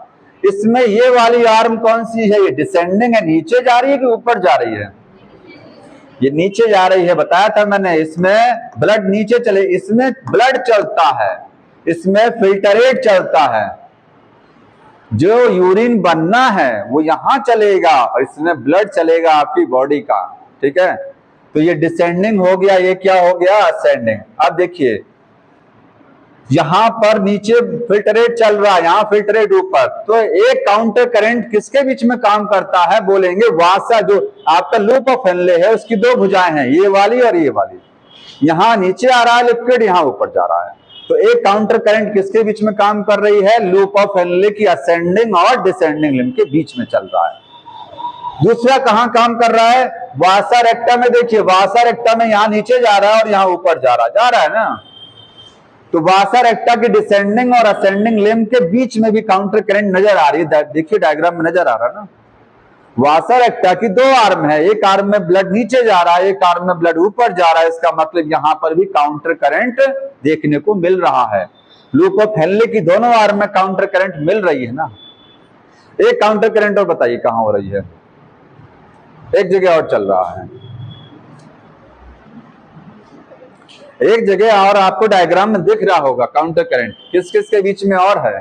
इसमें ये वाली आर्म कौन सी है? ये डिसेंडिंग है, नीचे जा रही है कि ऊपर जा रही है? ये नीचे जा रही है, बताया था मैंने। इसमें ब्लड नीचे चले, इसमें ब्लड चलता है, इसमें फिल्टरेट चलता है। जो यूरिन बनना है वो यहां चलेगा और इसमें ब्लड चलेगा आपकी बॉडी का, ठीक है। तो ये डिसेंडिंग हो गया, ये क्या हो गया? असेंडिंग। अब देखिए यहां पर नीचे फिल्टरेट चल रहा है, यहां फिल्टरेट ऊपर, तो एक काउंटर करंट किसके बीच में काम करता है? बोलेंगे वासा, जो आपका लूप ऑफ हेनले है उसकी दो भुजाएं हैं, ये वाली और ये वाली। यहां नीचे आ रहा है लिक्विड, यहां ऊपर जा रहा है, तो एक काउंटर करंट किसके बीच में काम कर रही है? लूप ऑफ हेनले की असेंडिंग और डिसेंडिंग लिंब के बीच में चल रहा है। दूसरा कहां काम कर रहा है? वासा रेक्टा में। देखिए वासा रेक्टा में यहां नीचे जा रहा है और यहां ऊपर जा रहा है ना। तो वासा रेक्टा की डिसेंडिंग और असेंडिंग लिम्ब के बीच में भी काउंटर करंट नजर आ रही है। देखिए डायग्राम में नजर आ रहा है ना। वासा रेक्टा की दो आर्म है, एक आर्म में ब्लड नीचे जा रहा है, एक आर्म में ब्लड ऊपर जा रहा है। इसका मतलब यहां पर भी काउंटर करंट देखने को मिल रहा है। लूप ऑफ हेनले की दोनों आर्म में काउंटर करंट मिल रही है ना। एक काउंटर करंट और बताइए कहां हो रही है? एक जगह और चल रहा है, एक जगह और आपको डायग्राम में दिख रहा होगा काउंटर करंट किस किस के बीच में और है?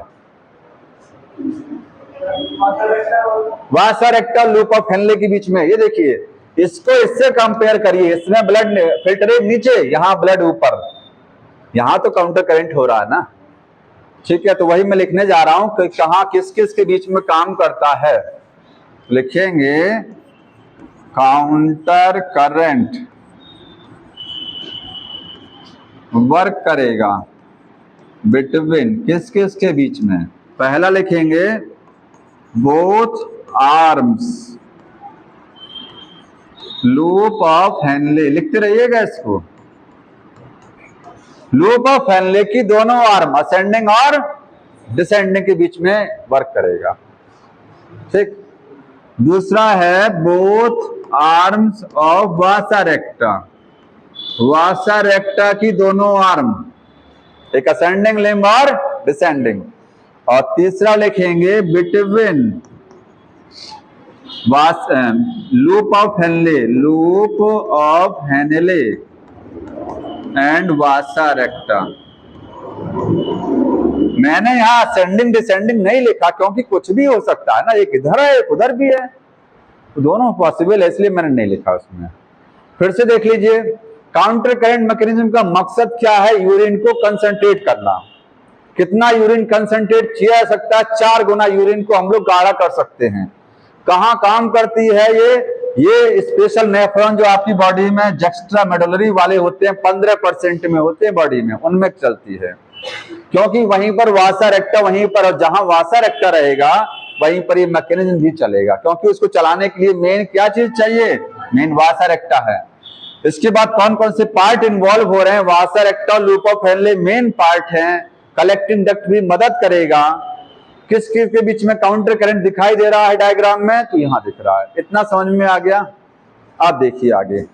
वासा रेक्टा लूप ऑफ हेनले के बीच में। ये देखिए, इसको इससे कंपेयर करिए, इसमें ब्लड फिल्टरेट नीचे, यहां ब्लड ऊपर, यहां तो काउंटर करंट हो रहा है ना, ठीक है। तो वही मैं लिखने जा रहा हूं कि कहां किस किस के बीच में काम करता है। लिखेंगे काउंटर करंट वर्क करेगा बिटवीन किस किस के बीच में? पहला लिखेंगे both arms loop of Henley, लिखते रहिएगा इसको। लूप ऑफ हेनले की दोनों आर्म असेंडिंग और डिसेंडिंग के बीच में वर्क करेगा, ठीक। दूसरा है बोथ आर्म्स ऑफ वासा रेक्टा, वासा रेक्टा की दोनों आर्म, एक असेंडिंग लिम्ब और डिसेंडिंग। और तीसरा लिखेंगे between loop of Henley, loop of Henley and वासा रेक्टा। मैंने यहां असेंडिंग डिसेंडिंग नहीं लिखा क्योंकि कुछ भी हो सकता है ना, एक इधर है एक उधर भी है, तो दोनों पॉसिबल है, इसलिए मैंने नहीं लिखा उसमें। फिर से देख लीजिए, काउंटर करंट मैकेनिज्म का मकसद क्या है? यूरिन को कंसंट्रेट करना। कितना यूरिन कंसंट्रेट किया जा सकता है? 4 गुना यूरिन को हम लोग गाढ़ा कर सकते हैं। कहां काम करती है ये स्पेशल नेफ्रॉन जो आपकी बॉडी में जक्स्ट्रा मेडुलरी वाले होते हैं, 15% में होते हैं बॉडी में, उनमें चलती है। क्योंकि वहीं पर वासा रेक्टा वहीं पर, और जहां वासा रेक्टा रहेगा वहीं पर ये मैकेनिज्म भी चलेगा, क्योंकि उसको चलाने के लिए मेन क्या चीज चाहिए? मेन वासा रेक्टा है। इसके बाद कौन कौन से पार्ट इन्वॉल्व हो रहे हैं? Vasa recta loop of Henle main part है। कलेक्टिंग डक्ट भी मदद करेगा। किस किस के बीच में काउंटर करंट दिखाई दे रहा है डायग्राम में? तो यहां दिख रहा है। इतना समझ में आ गया? आप देखिए आगे,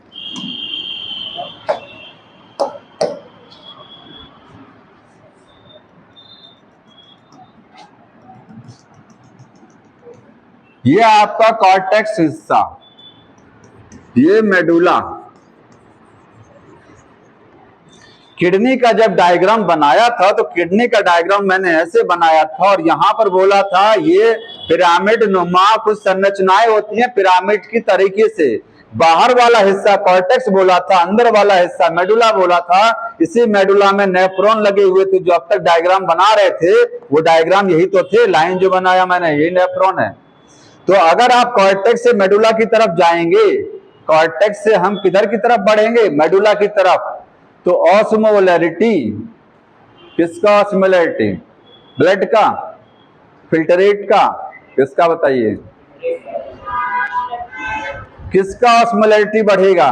ये आपका कॉर्टेक्स हिस्सा, ये मेडुला। किडनी का जब डायग्राम बनाया था तो किडनी का डायग्राम मैंने ऐसे बनाया था और यहां पर बोला था ये पिरामिड नुमा कुछ संरचनाएं होती हैं पिरामिड की तरीके से। बाहर वाला हिस्सा कॉर्टेक्स बोला था, अंदर वाला हिस्सा मेडुला बोला था। इसी मेडुला में नेफ्रॉन लगे हुए थे। जो अब तक डायग्राम बना रहे थे वो डायग्राम यही तो थे, लाइन जो बनाया मैंने यही नेफ्रॉन है। तो अगर आप कॉर्टेक्स से मेडुला की तरफ जाएंगे, कॉर्टेक्स से हम किधर की तरफ बढ़ेंगे? मेडुला की तरफ। तो ऑस्मोलैरिटी, किसका ऑस्मोलैरिटी? ब्लड का, फिल्टरेट का, किसका बताइए? किसका ऑस्मोलैरिटी बढ़ेगा?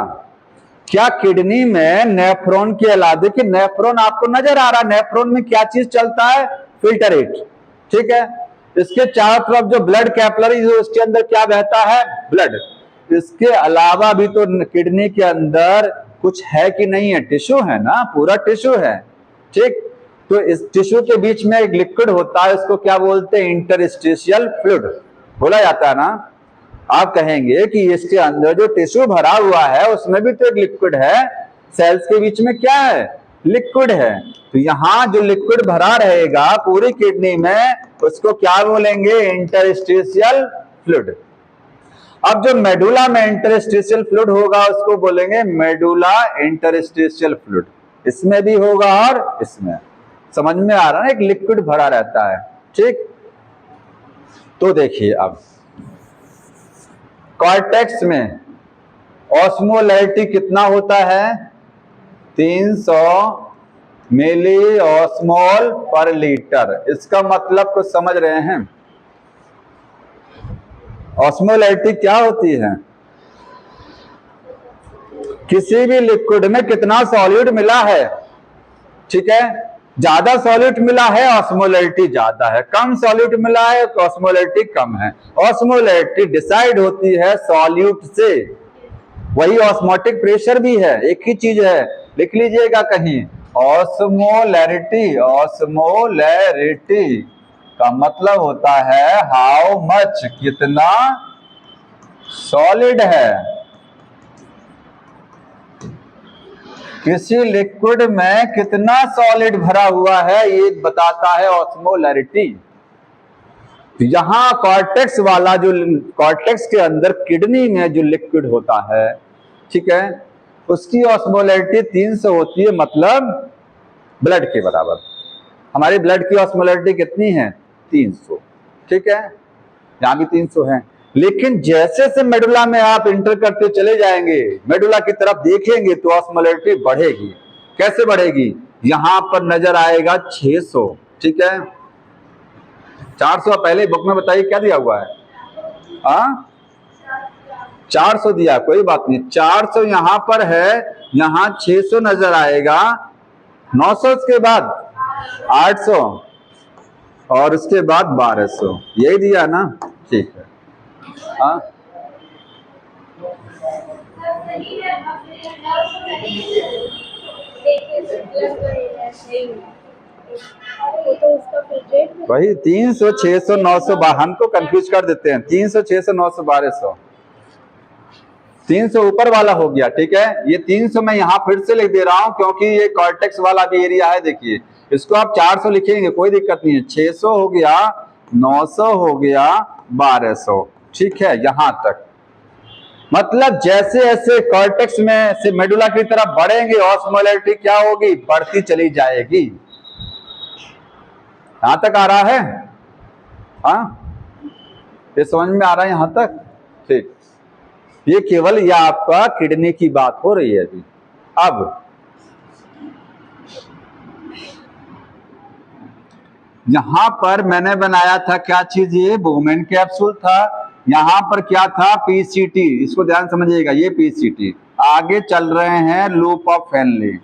क्या किडनी में नेफ्रॉन के अलावा, देखिए नेफ्रॉन आपको नजर आ रहा है, नेफ्रॉन में क्या चीज चलता है, फिल्टरेट, ठीक है। इसके चारों तरफ जो ब्लड कैपिलरी, जो इसके अंदर क्या बहता है, ब्लड। इसके अलावा भी तो किडनी के अंदर कुछ है कि नहीं है, टिश्यू है ना, पूरा टिश्यू है, ठीक। तो इस टिश्यू के बीच में एक लिक्विड होता है, उसको क्या बोलते हैं, इंटरस्टिशियल फ्लूइड बोला जाता है ना। आप कहेंगे कि इसके अंदर जो टिश्यू भरा हुआ है उसमें भी तो एक लिक्विड है, सेल्स के बीच में क्या है, लिक्विड है। तो यहां जो लिक्विड भरा रहेगा पूरी किडनी में, उसको क्या बोलेंगे, इंटरस्टिशियल फ्लूइड। अब जो मेडुला में इंटरस्टिशियल फ्लूइड होगा उसको बोलेंगे मेडुला इंटरस्टिशियल फ्लूइड। इसमें भी होगा और इसमें, समझ में आ रहा है, एक लिक्विड भरा रहता है, ठीक। तो देखिए अब कॉर्टेक्स में ऑस्मोलैरिटी कितना होता है, 300 मिली ऑस्मोल पर लीटर। इसका मतलब कुछ समझ रहे हैं, ऑस्मोलैरिटी क्या होती है, किसी भी लिक्विड में कितना सॉल्यूट मिला है, ठीक है। ज्यादा सॉल्यूट मिला है ऑस्मोलैरिटी ज्यादा है, कम सॉल्यूट मिला है ऑस्मोलैरिटी कम है। ऑस्मोलैरिटी डिसाइड होती है सॉल्यूट से, वही ऑस्मोटिक प्रेशर भी है, एक ही चीज है, लिख लीजिएगा कहीं, ऑस्मोलैरिटी। ऑस्मोलैरिटी का मतलब होता है हाउ मच, कितना सॉलिड है, किसी लिक्विड में कितना सॉलिड भरा हुआ है, ये बताता है ऑस्मोलैरिटी। यहां कॉर्टेक्स वाला, जो कॉर्टेक्स के अंदर किडनी में जो लिक्विड होता है, ठीक है, उसकी ऑस्मोलैरिटी 300 होती है, मतलब ब्लड के बराबर। हमारी ब्लड की ऑस्मोलैरिटी कितनी है, 300, ठीक है, यहां भी 300 है। लेकिन जैसे से मेडुला में आप इंटर करते चले जाएंगे, मेडुला की तरफ देखेंगे तो ऑस्मोलैरिटी बढ़ेगी। कैसे बढ़ेगी, यहां पर नजर आएगा 600, ठीक है, 400 पहले बुक में बताइए क्या दिया हुआ है, 400 दिया, कोई बात नहीं, 400 यहां पर है, यहां 600 नजर आएगा, 900 के बाद 800 और उसके बाद 1200, यही दिया ना, ठीक है। हाँ वही 300, 600, 900, हमको कंफ्यूज कर देते हैं, 300, 600, 900, 1200, 300 ऊपर वाला हो गया, ठीक है। ये 300 मैं यहाँ फिर से लिख दे रहा हूं क्योंकि ये कॉर्टेक्स वाला भी एरिया है, देखिए इसको आप 400 लिखेंगे कोई दिक्कत नहीं है, 600 हो गया, 900 हो गया, 1200, ठीक है, यहां तक। मतलब जैसे जैसे कॉर्टेक्स में से मेडुला की तरफ बढ़ेंगे ऑस्मोलैरिटी क्या होगी, बढ़ती चली जाएगी। यहां तक आ रहा है, हाँ, ये समझ में आ रहा है यहां तक, ठीक। ये केवल यह आपका किडनी की बात हो रही है अभी। अब यहां पर मैंने बनाया था क्या चीज, ये बोमेन कैप्सूल था, यहां पर क्या था, पीसीटी, इसको ध्यान समझिएगा, ये पीसीटी। आगे चल रहे हैं लूप ऑफ फेनले।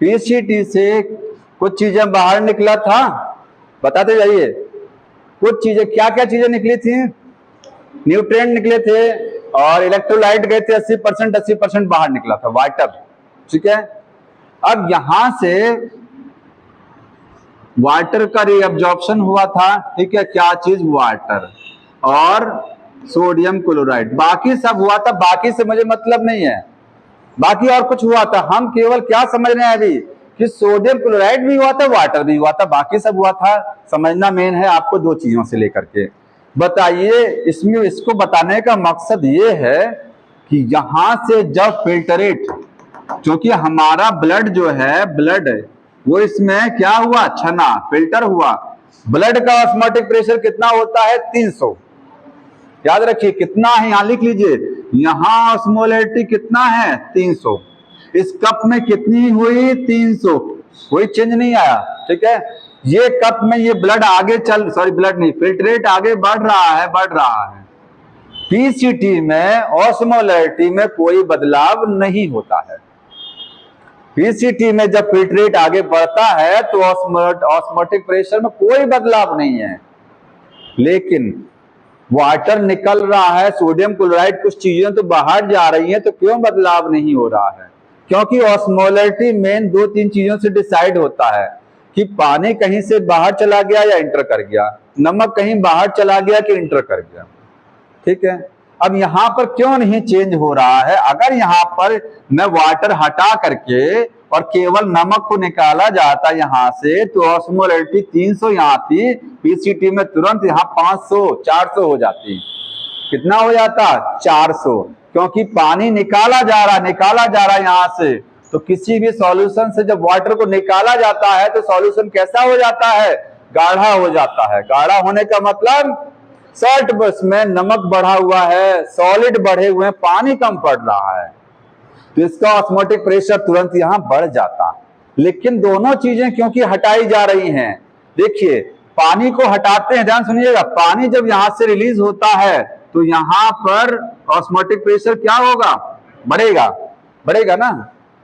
पीसीटी से कुछ चीजें बाहर निकला था, बताते जाइए, कुछ चीजें, क्या क्या चीजें निकली थी, न्यूट्रिएंट निकले थे और इलेक्ट्रोलाइट गए थे 80%, 80% बाहर निकला था, वाटर, ठीक है। अब यहां से वाटर का रीअब्जॉर्प्शन हुआ था, ठीक है, क्या चीज, वाटर और सोडियम क्लोराइड, बाकी सब हुआ था, बाकी से मुझे मतलब नहीं है, बाकी और कुछ हुआ था, हम केवल क्या समझ रहे हैं अभी कि सोडियम क्लोराइड भी हुआ था, वाटर भी हुआ था, बाकी सब हुआ था। समझना मेन है आपको दो चीजों से लेकर के। बताइए, इसमें इसको बताने का मकसद ये है कि यहां से जब फिल्टरेट, क्योंकि हमारा ब्लड जो है, ब्लड वो इसमें क्या हुआ, छना, फिल्टर हुआ, ब्लड का ऑस्मोटिक प्रेशर कितना होता है? 300। याद रखिए कितना है, यहां लिख लीजिए, यहां ऑस्मोलैरिटी कितना है? 300। इस कप में कितनी हुई? 300, कोई चेंज नहीं आया। ठीक है, ये कप में ये ब्लड आगे ब्लड नहीं, फिल्ट्रेट आगे बढ़ रहा है। पीसीटी में ऑस्मोलैरिटी में कोई बदलाव नहीं होता है। पीसीटी में जब फिल्ट्रेट आगे बढ़ता है तो ऑस्मोटिक प्रेशर में कोई बदलाव नहीं है। लेकिन वाटर निकल रहा है, सोडियम क्लोराइड, कुछ चीजें तो बाहर जा रही हैं, तो क्यों बदलाव नहीं हो रहा है? क्योंकि ऑस्मोलैरिटी मेन 2-3 चीजों से डिसाइड होता है कि पानी कहीं से बाहर चला गया या इंटर कर गया, नमक कहीं बाहर चला गया कि इंटर कर गया। ठीक है, अब यहां पर क्यों नहीं चेंज हो रहा है? अगर यहां पर मैं वाटर हटा करके और केवल नमक को निकाला जाता यहां से, तो ऑस्मोलैरिटी 300 यहां थी, पीसीटी में तुरंत यहां 500-400 हो जाती। कितना हो जाता? 400। क्योंकि पानी निकाला जा रहा यहां से, तो किसी भी सॉल्यूशन से जब वाटर को निकाला जाता है तो सॉल्यूशन कैसा हो जाता है? गाढ़ा हो जाता है। गाढ़ा होने का मतलब सॉल्ट बस में नमक बढ़ा हुआ है, सॉलिड बढ़े हुए हैं, पानी कम पड़ रहा है, तो इसका ऑस्मोटिक प्रेशर तुरंत यहां बढ़ जाता। लेकिन दोनों चीजें क्योंकि हटाई जा रही हैं, देखिए पानी को हटाते हैं, ध्यान सुनिएगा, पानी जब यहां से रिलीज होता है तो यहां पर ऑस्मोटिक प्रेशर क्या होगा? बढ़ेगा ना,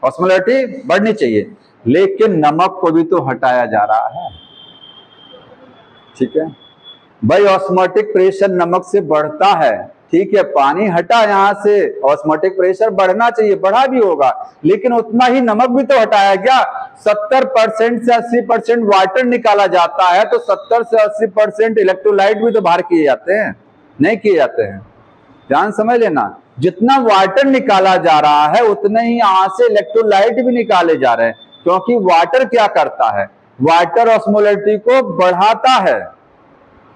ऑस्मोलैरिटी बढ़नी चाहिए। लेकिन नमक को भी तो हटाया जा रहा है। ठीक है भाई, ऑस्मोटिक प्रेशर नमक से बढ़ता है। ठीक है, पानी हटा यहां से, ऑस्मोटिक प्रेशर बढ़ना चाहिए, बढ़ा भी होगा, लेकिन उतना ही नमक भी तो हटाया गया। 70% से 80% वाटर निकाला जाता है, तो 70 से 80% इलेक्ट्रोलाइट भी तो बाहर किए जाते हैं, नहीं किए जाते हैं? ध्यान समझ लेना, जितना वाटर निकाला जा रहा है उतने ही यहां से इलेक्ट्रोलाइट भी निकाले जा रहे हैं। क्योंकि वाटर क्या करता है? वाटर ऑस्मोलैरिटी को बढ़ाता है।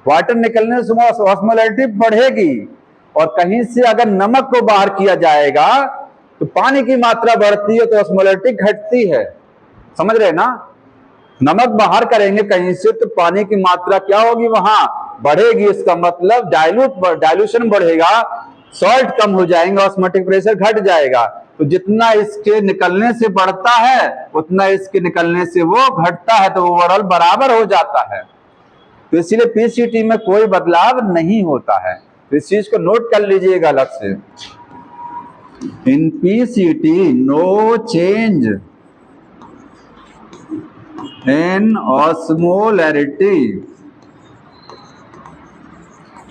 वाटर निकलने से ऑस्मोलैरिटी बढ़ेगी, और कहीं से अगर नमक को बाहर किया जाएगा तो पानी की मात्रा बढ़ती है, तो ऑस्मोलैरिटी घटती है। समझ रहे ना? नमक बाहर करेंगे कहीं से तो पानी की मात्रा क्या होगी? वहां बढ़ेगी। इसका मतलब डाइल्यूशन बढ़ेगा, सॉल्ट कम हो जाएंगे, ऑस्मोटिक प्रेशर घट जाएगा। तो जितना इसके निकलने से बढ़ता है उतना इसके निकलने से वो घटता है, तो ओवरऑल बराबर हो जाता है। तो इसीलिए पीसीटी में कोई बदलाव नहीं होता है। तो इस चीज को नोट कर लीजिएगा अलग से। In PCT no change in osmolarity,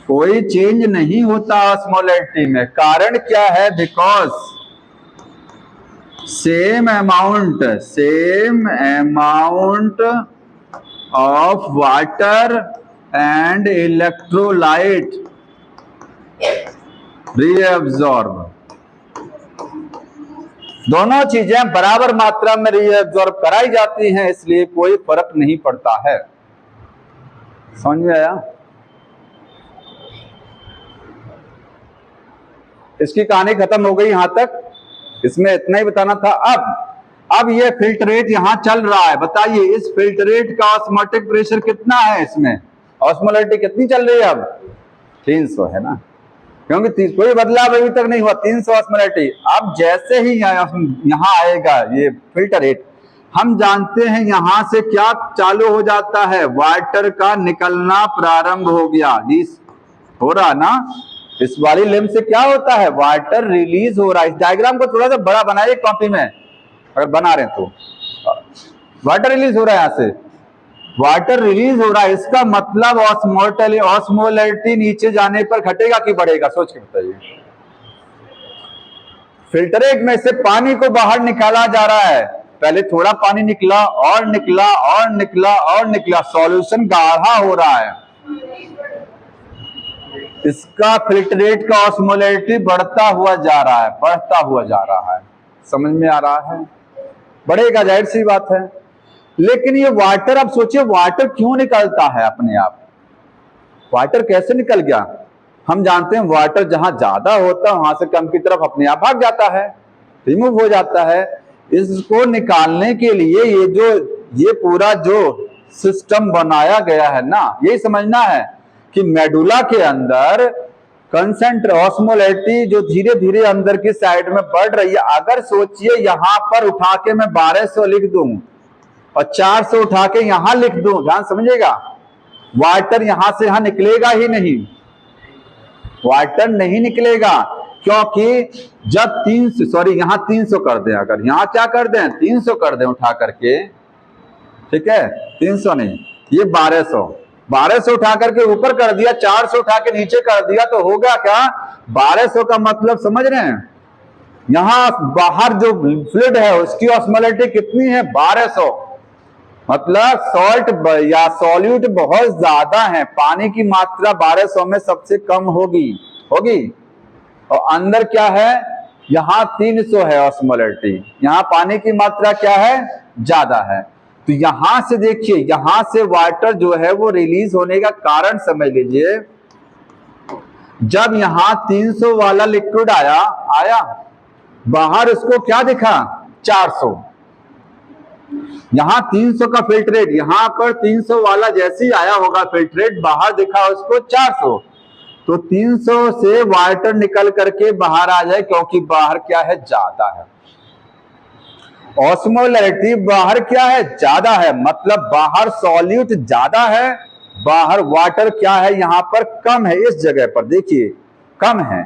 कोई चेंज नहीं होता ऑस्मोलैरिटी में। कारण क्या है? Because same amount of water and electrolyte reabsorb, दोनों चीजें बराबर मात्रा में रीअब्सॉर्ब कराई जाती हैं, इसलिए कोई फर्क नहीं पड़ता है। समझ में आया? इसकी कहानी खत्म हो गई यहां तक, इसमें इतना ही बताना था। अब ये फिल्ट्रेट यहां चल रहा है, बताइए इस फिल्ट्रेट का ऑस्मोटिक प्रेशर कितना है? इसमें ऑस्मोलैरिटी कितनी चल रही है? अब 300 है ना, क्योंकि कोई बदलाव अभी तक नहीं हुआ, 300 ऑस्मोलैरिटी। अब जैसे ही यहां आएगा ये फिल्ट्रेट, हम जानते हैं यहां से क्या चालू हो जाता है? वाटर का निकलना प्रारंभ हो गया, हो रहा ना? इस वाली लिम्ब से क्या होता है? वाटर रिलीज हो रहा है। इस डायग्राम को थोड़ा सा बड़ा बनाइए कॉपी में, अगर बना रहे तो। वाटर रिलीज हो रहा है, यहां से वाटर रिलीज हो रहा है, इसका मतलब ऑस्मोलैरिटी नीचे जाने पर घटेगा कि बढ़ेगा? सोच के बताइए। फिल्ट्रेट में से पानी को बाहर निकाला जा रहा है, पहले थोड़ा पानी निकला और निकला और निकला और निकला, सॉल्यूशन गाढ़ा हो रहा है, इसका फिल्ट्रेट का ऑस्मोलैरिटी बढ़ता हुआ जा रहा है। समझ में आ रहा है? बढ़ेगा, जाहिर सी बात है। लेकिन ये वाटर, अब सोचिए वाटर क्यों निकलता है अपने आप? वाटर कैसे निकल गया? हम जानते हैं वाटर जहां ज्यादा होता है वहां से कम की तरफ अपने आप भाग जाता है, रिमूव हो जाता है। इसको निकालने के लिए ये पूरा जो सिस्टम बनाया गया है ना, यही समझना है कि मेडुला के अंदर ऑस्मोलैरिटी जो धीरे धीरे अंदर की साइड में बढ़ रही है। अगर सोचिए यहां पर उठा के मैं 1200 लिख दूं और 400 उठा के यहां लिख दूं, ध्यान समझिएगा, वाटर यहां से यहां निकलेगा ही नहीं, वाटर नहीं निकलेगा, क्योंकि जब 300 कर दें, अगर यहां क्या कर दें 300 कर दें उठा करके, ठीक है, 300 नहीं, ये 1200 उठा करके ऊपर कर दिया, 400 उठा के नीचे कर दिया, तो होगा क्या, 1200 का मतलब समझ रहे हैं, यहां बाहर जो फ्लूइड है उसकी ऑस्मोलैरिटी कितनी है 1200, मतलब सॉल्ट या सॉल्यूट बहुत ज्यादा है, पानी की मात्रा 1200 में सबसे कम होगी, और अंदर क्या है, यहां 300 है ऑस्मोलैरिटी, यहां पानी की मात्रा क्या है, ज्यादा है। तो यहां से देखिए, यहां से वाटर जो है वो रिलीज होने का कारण समझ लीजिए, जब यहां 300 वाला लिक्विड आया बाहर उसको क्या दिखा 400, यहां 300 का फिल्ट्रेट, यहां पर 300 वाला जैसे ही आया होगा फिल्ट्रेट, बाहर दिखा उसको 400, तो 300 से वाटर निकल करके बाहर आ जाए, क्योंकि बाहर क्या है, ज्यादा है, ऑस्मोलैरिटी बाहर क्या है, ज्यादा है, मतलब बाहर सॉल्यूट ज्यादा है, बाहर वाटर क्या है, यहां पर कम है, इस जगह पर देखिए कम है।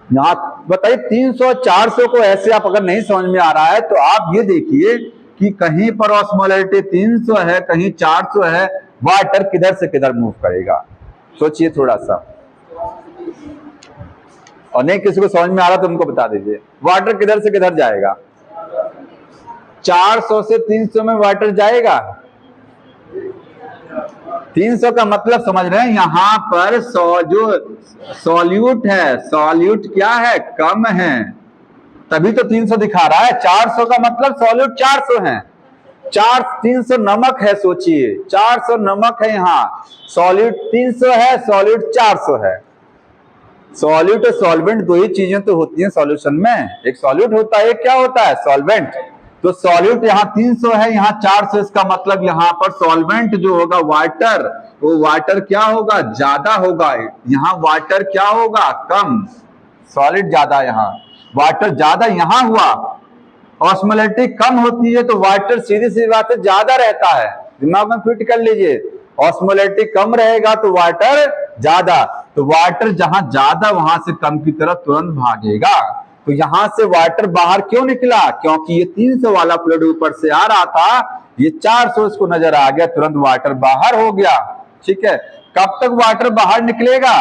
यहां बताइए 300 400 को ऐसे आप अगर नहीं समझ में आ रहा है, तो आप ये देखिए कि कहीं पर ऑस्मोलैरिटी 300 है, कहीं 400 है, वाटर किधर से किधर मूव करेगा, सोचिए थोड़ा सा, और नहीं किसी को समझ में आ रहा तो उनको बता दीजिए, वाटर किधर से किधर जाएगा, 400 से 300 में वाटर जाएगा, 300 का मतलब समझ रहे हैं, यहां पर जो सॉल्यूट है, सॉल्यूट क्या है, कम है, तभी तो 300 दिखा रहा है, 400 का मतलब सॉल्यूट 400 है, 300 नमक है, सोचिए 400 नमक है, यहां सॉल्यूट 300 है, सॉल्यूट 400 है। सॉल्यूट और सॉल्वेंट दो ही चीजें तो होती हैं सॉल्यूशन में, एक सॉल्यूट होता है, एक क्या होता है, सॉल्वेंट। तो सॉल्यूट यहाँ 300 है, यहाँ 400, इसका मतलब यहाँ पर सॉल्वेंट जो होगा वाटर, वो वाटर क्या होगा, ज्यादा होगा, यहाँ वाटर क्या होगा, कम, सॉलिड ज्यादा, यहाँ वाटर ज्यादा, यहाँ हुआ ऑस्मोलैरिटी कम होती है तो वाटर सीधी सी बात है ज्यादा रहता है, दिमाग में फिट कर लीजिए, ऑस्मोलैरिटी कम रहेगा तो वाटर ज्यादा, तो वाटर जहां ज्यादा वहां से कम की तरफ तुरंत भागेगा। तो यहां से वाटर बाहर क्यों निकला, क्योंकि ये 300 वाला फ्लूइड ऊपर से आ रहा था, ये 400 इसको नजर आ गया, तुरंत वाटर बाहर हो गया, ठीक है। कब तक वाटर बाहर निकलेगा,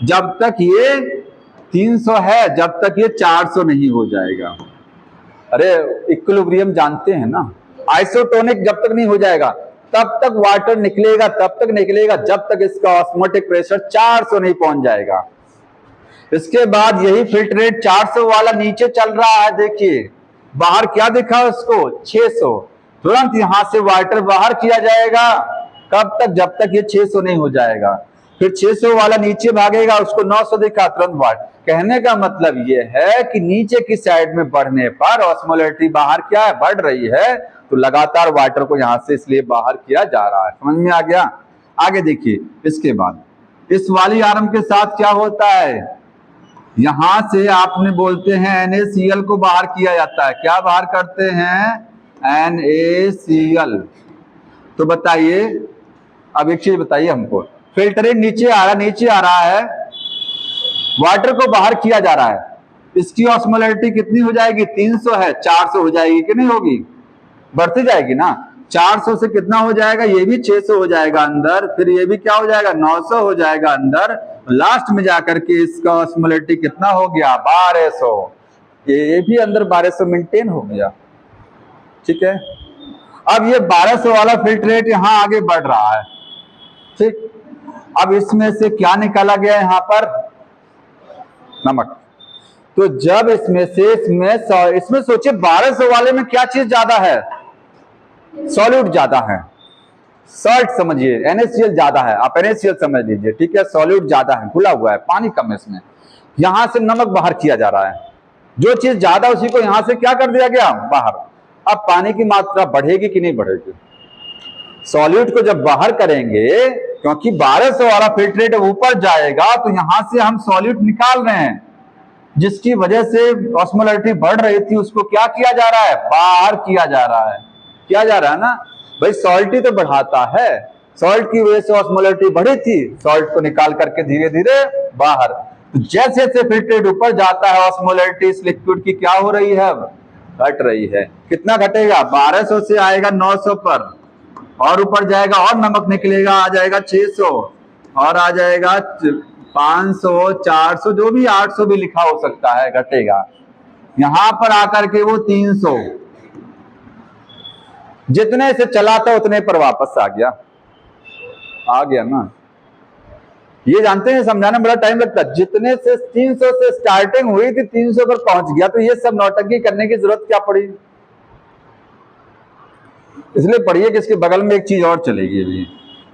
जब तक ये 300 है, जब तक ये 400 नहीं हो जाएगा। अरे इक्विलिब्रियम जानते हैं ना, आइसोटोनिक जब तक नहीं हो जाएगा तब तक वाटर निकलेगा, तब तक निकलेगा जब तक इसका ऑस्मोटिक प्रेशर 400 नहीं पहुंच जाएगा। इसके बाद यही फिल्ट्रेट 400 वाला नीचे चल रहा है, देखिए बाहर क्या दिखा उसको 600, तुरंत यहां से वाटर बाहर किया जाएगा, कब तक, जब तक ये 600 नहीं हो जाएगा, फिर 600 वाला नीचे भागेगा, उसको 900 दिखा, तुरंत वाटर। कहने का मतलब ये है कि नीचे की साइड में बढ़ने पर ऑस्मोलैरिटी बाहर क्या है, बढ़ रही है, तो लगातार वाटर को यहां से इसलिए बाहर किया जा रहा है, समझ में आ गया। आगे देखिए, इसके बाद इस वाली आर्म के साथ क्या होता है, यहां से आपने बोलते हैं NaCl को बाहर किया जाता है, क्या बाहर करते हैं, NaCl। तो बताइए, अब एक चीज बताइए हमको, फिल्टरेट नीचे आ रहा है, वाटर को बाहर किया जा रहा है, इसकी ऑस्मोलैरिटी कितनी हो जाएगी, 300 है, 400 हो जाएगी कि नहीं होगी, बढ़ती जाएगी ना, 400 से कितना हो जाएगा, ये भी 600 हो जाएगा अंदर, फिर ये भी क्या हो जाएगा, 900 हो जाएगा अंदर, लास्ट में जाकर के इसका ऑस्मोलैरिटी कितना हो गया, 1200, ये भी अंदर 1200 मेंटेन हो गया, ठीक है। अब ये 1200 वाला फिल्ट्रेट यहां आगे बढ़ रहा है, ठीक। अब इसमें से क्या निकाला गया, यहां पर नमक। तो जब इसमें सोचिए 1200 वाले में क्या चीज ज्यादा है, सॉल्यूट ज्यादा है, सॉल्ट समझिए, NaCl ज्यादा है, आप NaCl समझ लीजिए, ठीक है, सॉल्यूट ज्यादा है, खुला हुआ है, पानी कम है इसमें, यहां से नमक बाहर किया जा रहा है, जो चीज ज्यादा उसी को यहां से क्या कर दिया गया, बाहर। अब पानी की मात्रा बढ़ेगी कि नहीं बढ़ेगी, सॉल्यूट को जब बाहर करेंगे, क्योंकि 1200 वाला फिल्ट्रेट ऊपर जाएगा, तो यहां से हम सॉल्यूट निकाल रहे हैं, जिसकी वजह से ऑस्मोलैरिटी बढ़ रही थी, उसको क्या किया जा रहा है, बाहर किया जा रहा है। किया जा रहा है ना भाई, सॉल्ट ही तो बढ़ाता है, सॉल्ट की वजह से ऑस्मोलैरिटी बढ़ी थी, सॉल्ट को निकाल करके धीरे धीरे बाहर। तो जैसे जैसे फिल्ट्रेट ऊपर जाता है, ऑस्मोलैरिटी इस लिक्विड की क्या हो रही है, घट रही है। कितना घटेगा, 1200 से आएगा 900 पर, और ऊपर जाएगा और नमक निकलेगा, आ जाएगा 600, और आ जाएगा 500, 400, जो भी 800 भी लिखा हो सकता है, घटेगा। यहां पर आकर के वो 300, जितने से चला था उतने पर वापस आ गया ना। ये जानते हैं, समझाने में बड़ा टाइम लगता है। जितने से 300 से स्टार्टिंग हुई थी 300 पर पहुंच गया, तो ये सब नौटंकी करने की जरूरत क्या पड़ी। इसलिए पढ़िए कि इसके बगल में एक चीज और चलेगी अभी,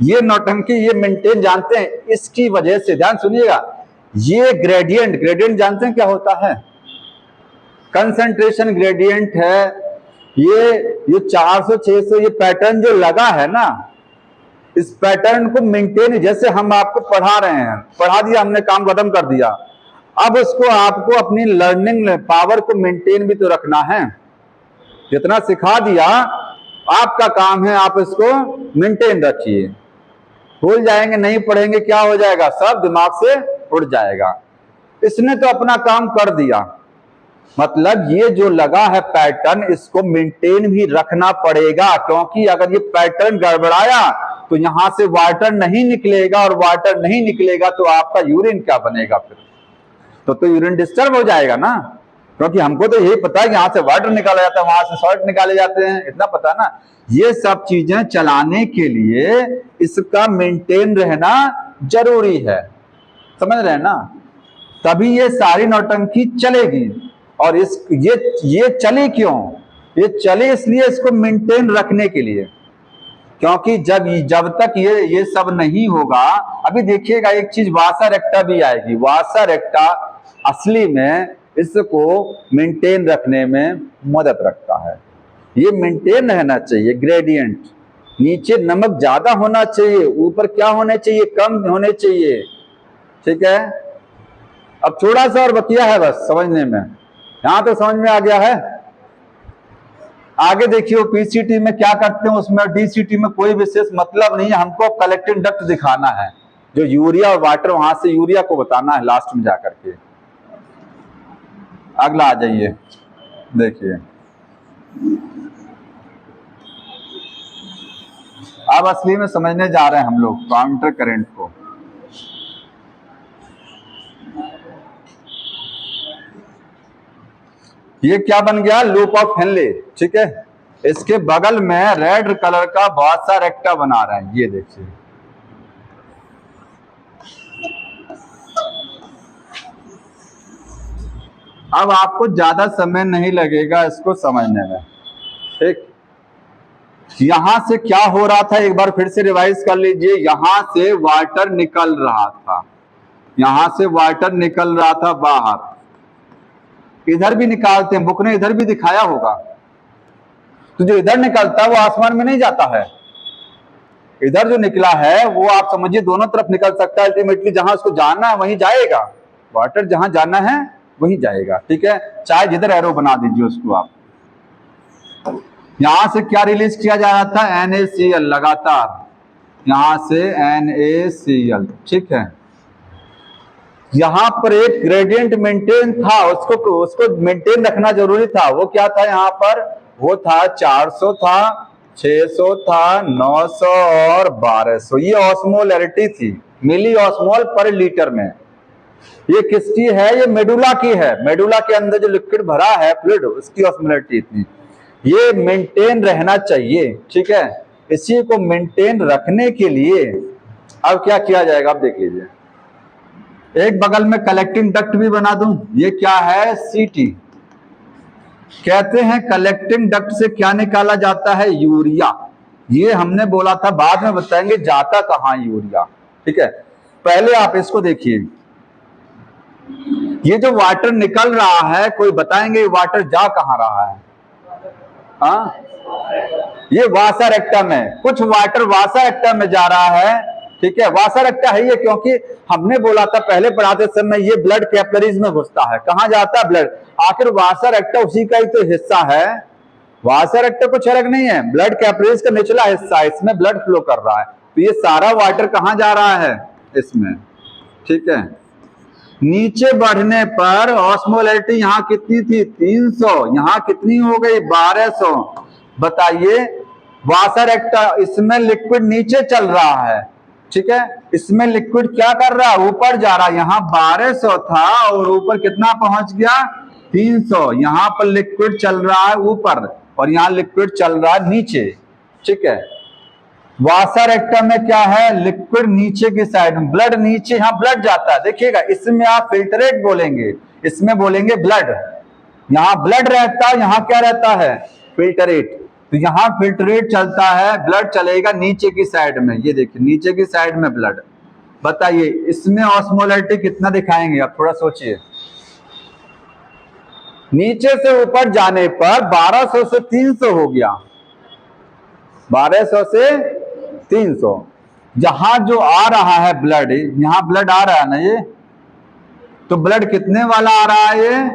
ये नौटंकी, ये मेंटेन जानते हैं, इसकी वजह से ध्यान सुनिएगा, ये ग्रेडियंट जानते हैं क्या होता है, कंसंट्रेशन ग्रेडियंट है। ये 400 600 ये पैटर्न जो लगा है ना, इस पैटर्न को मेंटेन, जैसे हम आपको पढ़ा रहे हैं, पढ़ा दिया हमने, काम खत्म कर दिया, अब उसको आपको अपनी लर्निंग पावर को मेंटेन भी तो रखना है। जितना सिखा दिया आपका काम है, आप इसको मेंटेन रखिए। भूल जाएंगे, नहीं पढ़ेंगे, क्या हो जाएगा, सब दिमाग से उड़ जाएगा। इसने तो अपना काम कर दिया, मतलब ये जो लगा है पैटर्न, इसको मेंटेन भी रखना पड़ेगा, क्योंकि अगर ये पैटर्न गड़बड़ाया तो यहां से वाटर नहीं निकलेगा, और वाटर नहीं निकलेगा तो आपका यूरिन क्या बनेगा फिर, तो यूरिन डिस्टर्ब हो जाएगा ना। क्योंकि हमको तो यही पता है कि यहां से वाटर निकाला जाता है, वहां से सॉल्ट निकाले जाते हैं, इतना पता ना। ये सब चीजें चलाने के लिए इसका मेंटेन रहना जरूरी है, समझ रहे हैं ना, तभी ये सारी नौटंकी चलेगी। और ये चली क्यों, ये चली इसलिए, इसको मेंटेन रखने के लिए, क्योंकि जब तक ये सब नहीं होगा, अभी देखिएगा एक चीज वासा रेक्टा भी आएगी। वासा रेक्टा असली में इसको मेंटेन रखने में मदद रखता है। ये मेंटेन रहना चाहिए ग्रेडियंट, नीचे नमक ज्यादा होना चाहिए, ऊपर क्या होने चाहिए, कम होने चाहिए, ठीक है। अब थोड़ा सा और बतिया है बस समझने में, यहां तो समझ में आ गया है। आगे देखिए पीसीटी में क्या करते हैं, उसमें डीसीटी में कोई विशेष मतलब नहीं है, हमको कलेक्टिंग डक्ट दिखाना है, जो यूरिया और वाटर, वहां से यूरिया को बताना है लास्ट में जाकर के। अगला आ जाइए, देखिए अब असली में समझने जा रहे हैं हम लोग काउंटर करंट को। ये क्या बन गया, लूप ऑफ हेनले, ठीक है। इसके बगल में रेड कलर का बहुत सा रेक्टा बना रहे हैं, ये देखिए। अब आपको ज्यादा समय नहीं लगेगा इसको समझने में, ठीक। यहां से क्या हो रहा था, एक बार फिर से रिवाइज कर लीजिए। यहां से वाटर निकल रहा था, यहां से वाटर निकल रहा था बाहर, इधर भी निकालते हैं, बुक ने इधर भी दिखाया होगा। तो जो इधर निकलता है वो आसमान में नहीं जाता है, इधर जो निकला है वो आप समझिए दोनों तरफ निकल सकता है। अल्टीमेटली जहां उसको जाना है वहीं जाएगा, वाटर जहां जाना है वहीं जाएगा, ठीक है। चाहे जिधर एरो बना दीजिए उसको आप। यहां से क्या रिलीज किया जा रहा था, NaCl लगातार, यहां से NaCl, ठीक है। यहां पर एक ग्रेडियंट मेंटेन था, उसको मेंटेन रखना जरूरी था। वो क्या था यहाँ पर, वो था 400 था, 600 था, 900 और 1200। ये ऑस्मोलैरिटी थी, मिली ऑस्मोल पर लीटर में। ये किसकी है, ये मेडुला की है। मेडुला के अंदर जो लिक्विड भरा है फ्लूइड, उसकी ऑस्मोलैरिटी थी। ये मेंटेन रहना चाहिए, ठीक है। इसी को मेंटेन रखने के लिए अब क्या किया जाएगा, आप देख लीजिए। एक बगल में कलेक्टिंग डक्ट भी बना दूं, ये क्या है, सीटी। कहते हैं कलेक्टिंग डक्ट से क्या निकाला जाता है, यूरिया। ये हमने बोला था, बाद में बताएंगे जाता कहां यूरिया, ठीक है। पहले आप इसको देखिए, ये जो वाटर निकल रहा है, कोई बताएंगे वाटर जा कहां रहा है, हाँ, ये वासा रेक्टम है, कुछ वाटर वासा रेक्टम में जा रहा है, ठीक है। वासा रेक्टा है ये, क्योंकि हमने बोला था पहले पढ़ाते समय ये ब्लड कैपिलरीज में घुसता है। कहां जाता है ब्लड, आखिर वासा रेक्टा उसी का ही तो हिस्सा है। वासा रेक्टा कुछ अलग नहीं है, ब्लड कैपिलरीज का निचला हिस्सा है, इसमें ब्लड फ्लो कर रहा है। तो ये सारा वाटर कहां जा रहा है, इसमें, ठीक है। नीचे बढ़ने पर ऑस्मोलैरिटी यहां कितनी थी 300, यहां कितनी हो गई 1200। बताइए वासा रेक्टा, इसमें लिक्विड नीचे चल रहा है, ठीक है। इसमें लिक्विड क्या कर रहा है, ऊपर जा रहा है। यहां 1200 था और ऊपर कितना पहुंच गया 300। यहां पर लिक्विड चल रहा है ऊपर और यहां लिक्विड चल रहा है नीचे, ठीक है। वासा रेक्टम में क्या है, लिक्विड नीचे की साइड में, ब्लड नीचे, यहां ब्लड जाता है। देखिएगा इसमें आप फिल्टरेट बोलेंगे, इसमें बोलेंगे ब्लड। यहां ब्लड रहता है, यहां क्या रहता है फिल्टरेट। तो यहां फिल्टरेट चलता है, ब्लड चलेगा नीचे की साइड में। ये देखिए नीचे की साइड में ब्लड। बताइए इसमें ऑस्मोलैरिटी कितना दिखाएंगे आप, थोड़ा सोचिए। नीचे से ऊपर जाने पर 1200 से 300 हो गया, 1200 से 300। यहां जो आ रहा है ब्लड, यहां ब्लड आ रहा है ना, ये तो ब्लड कितने वाला आ रहा है, ये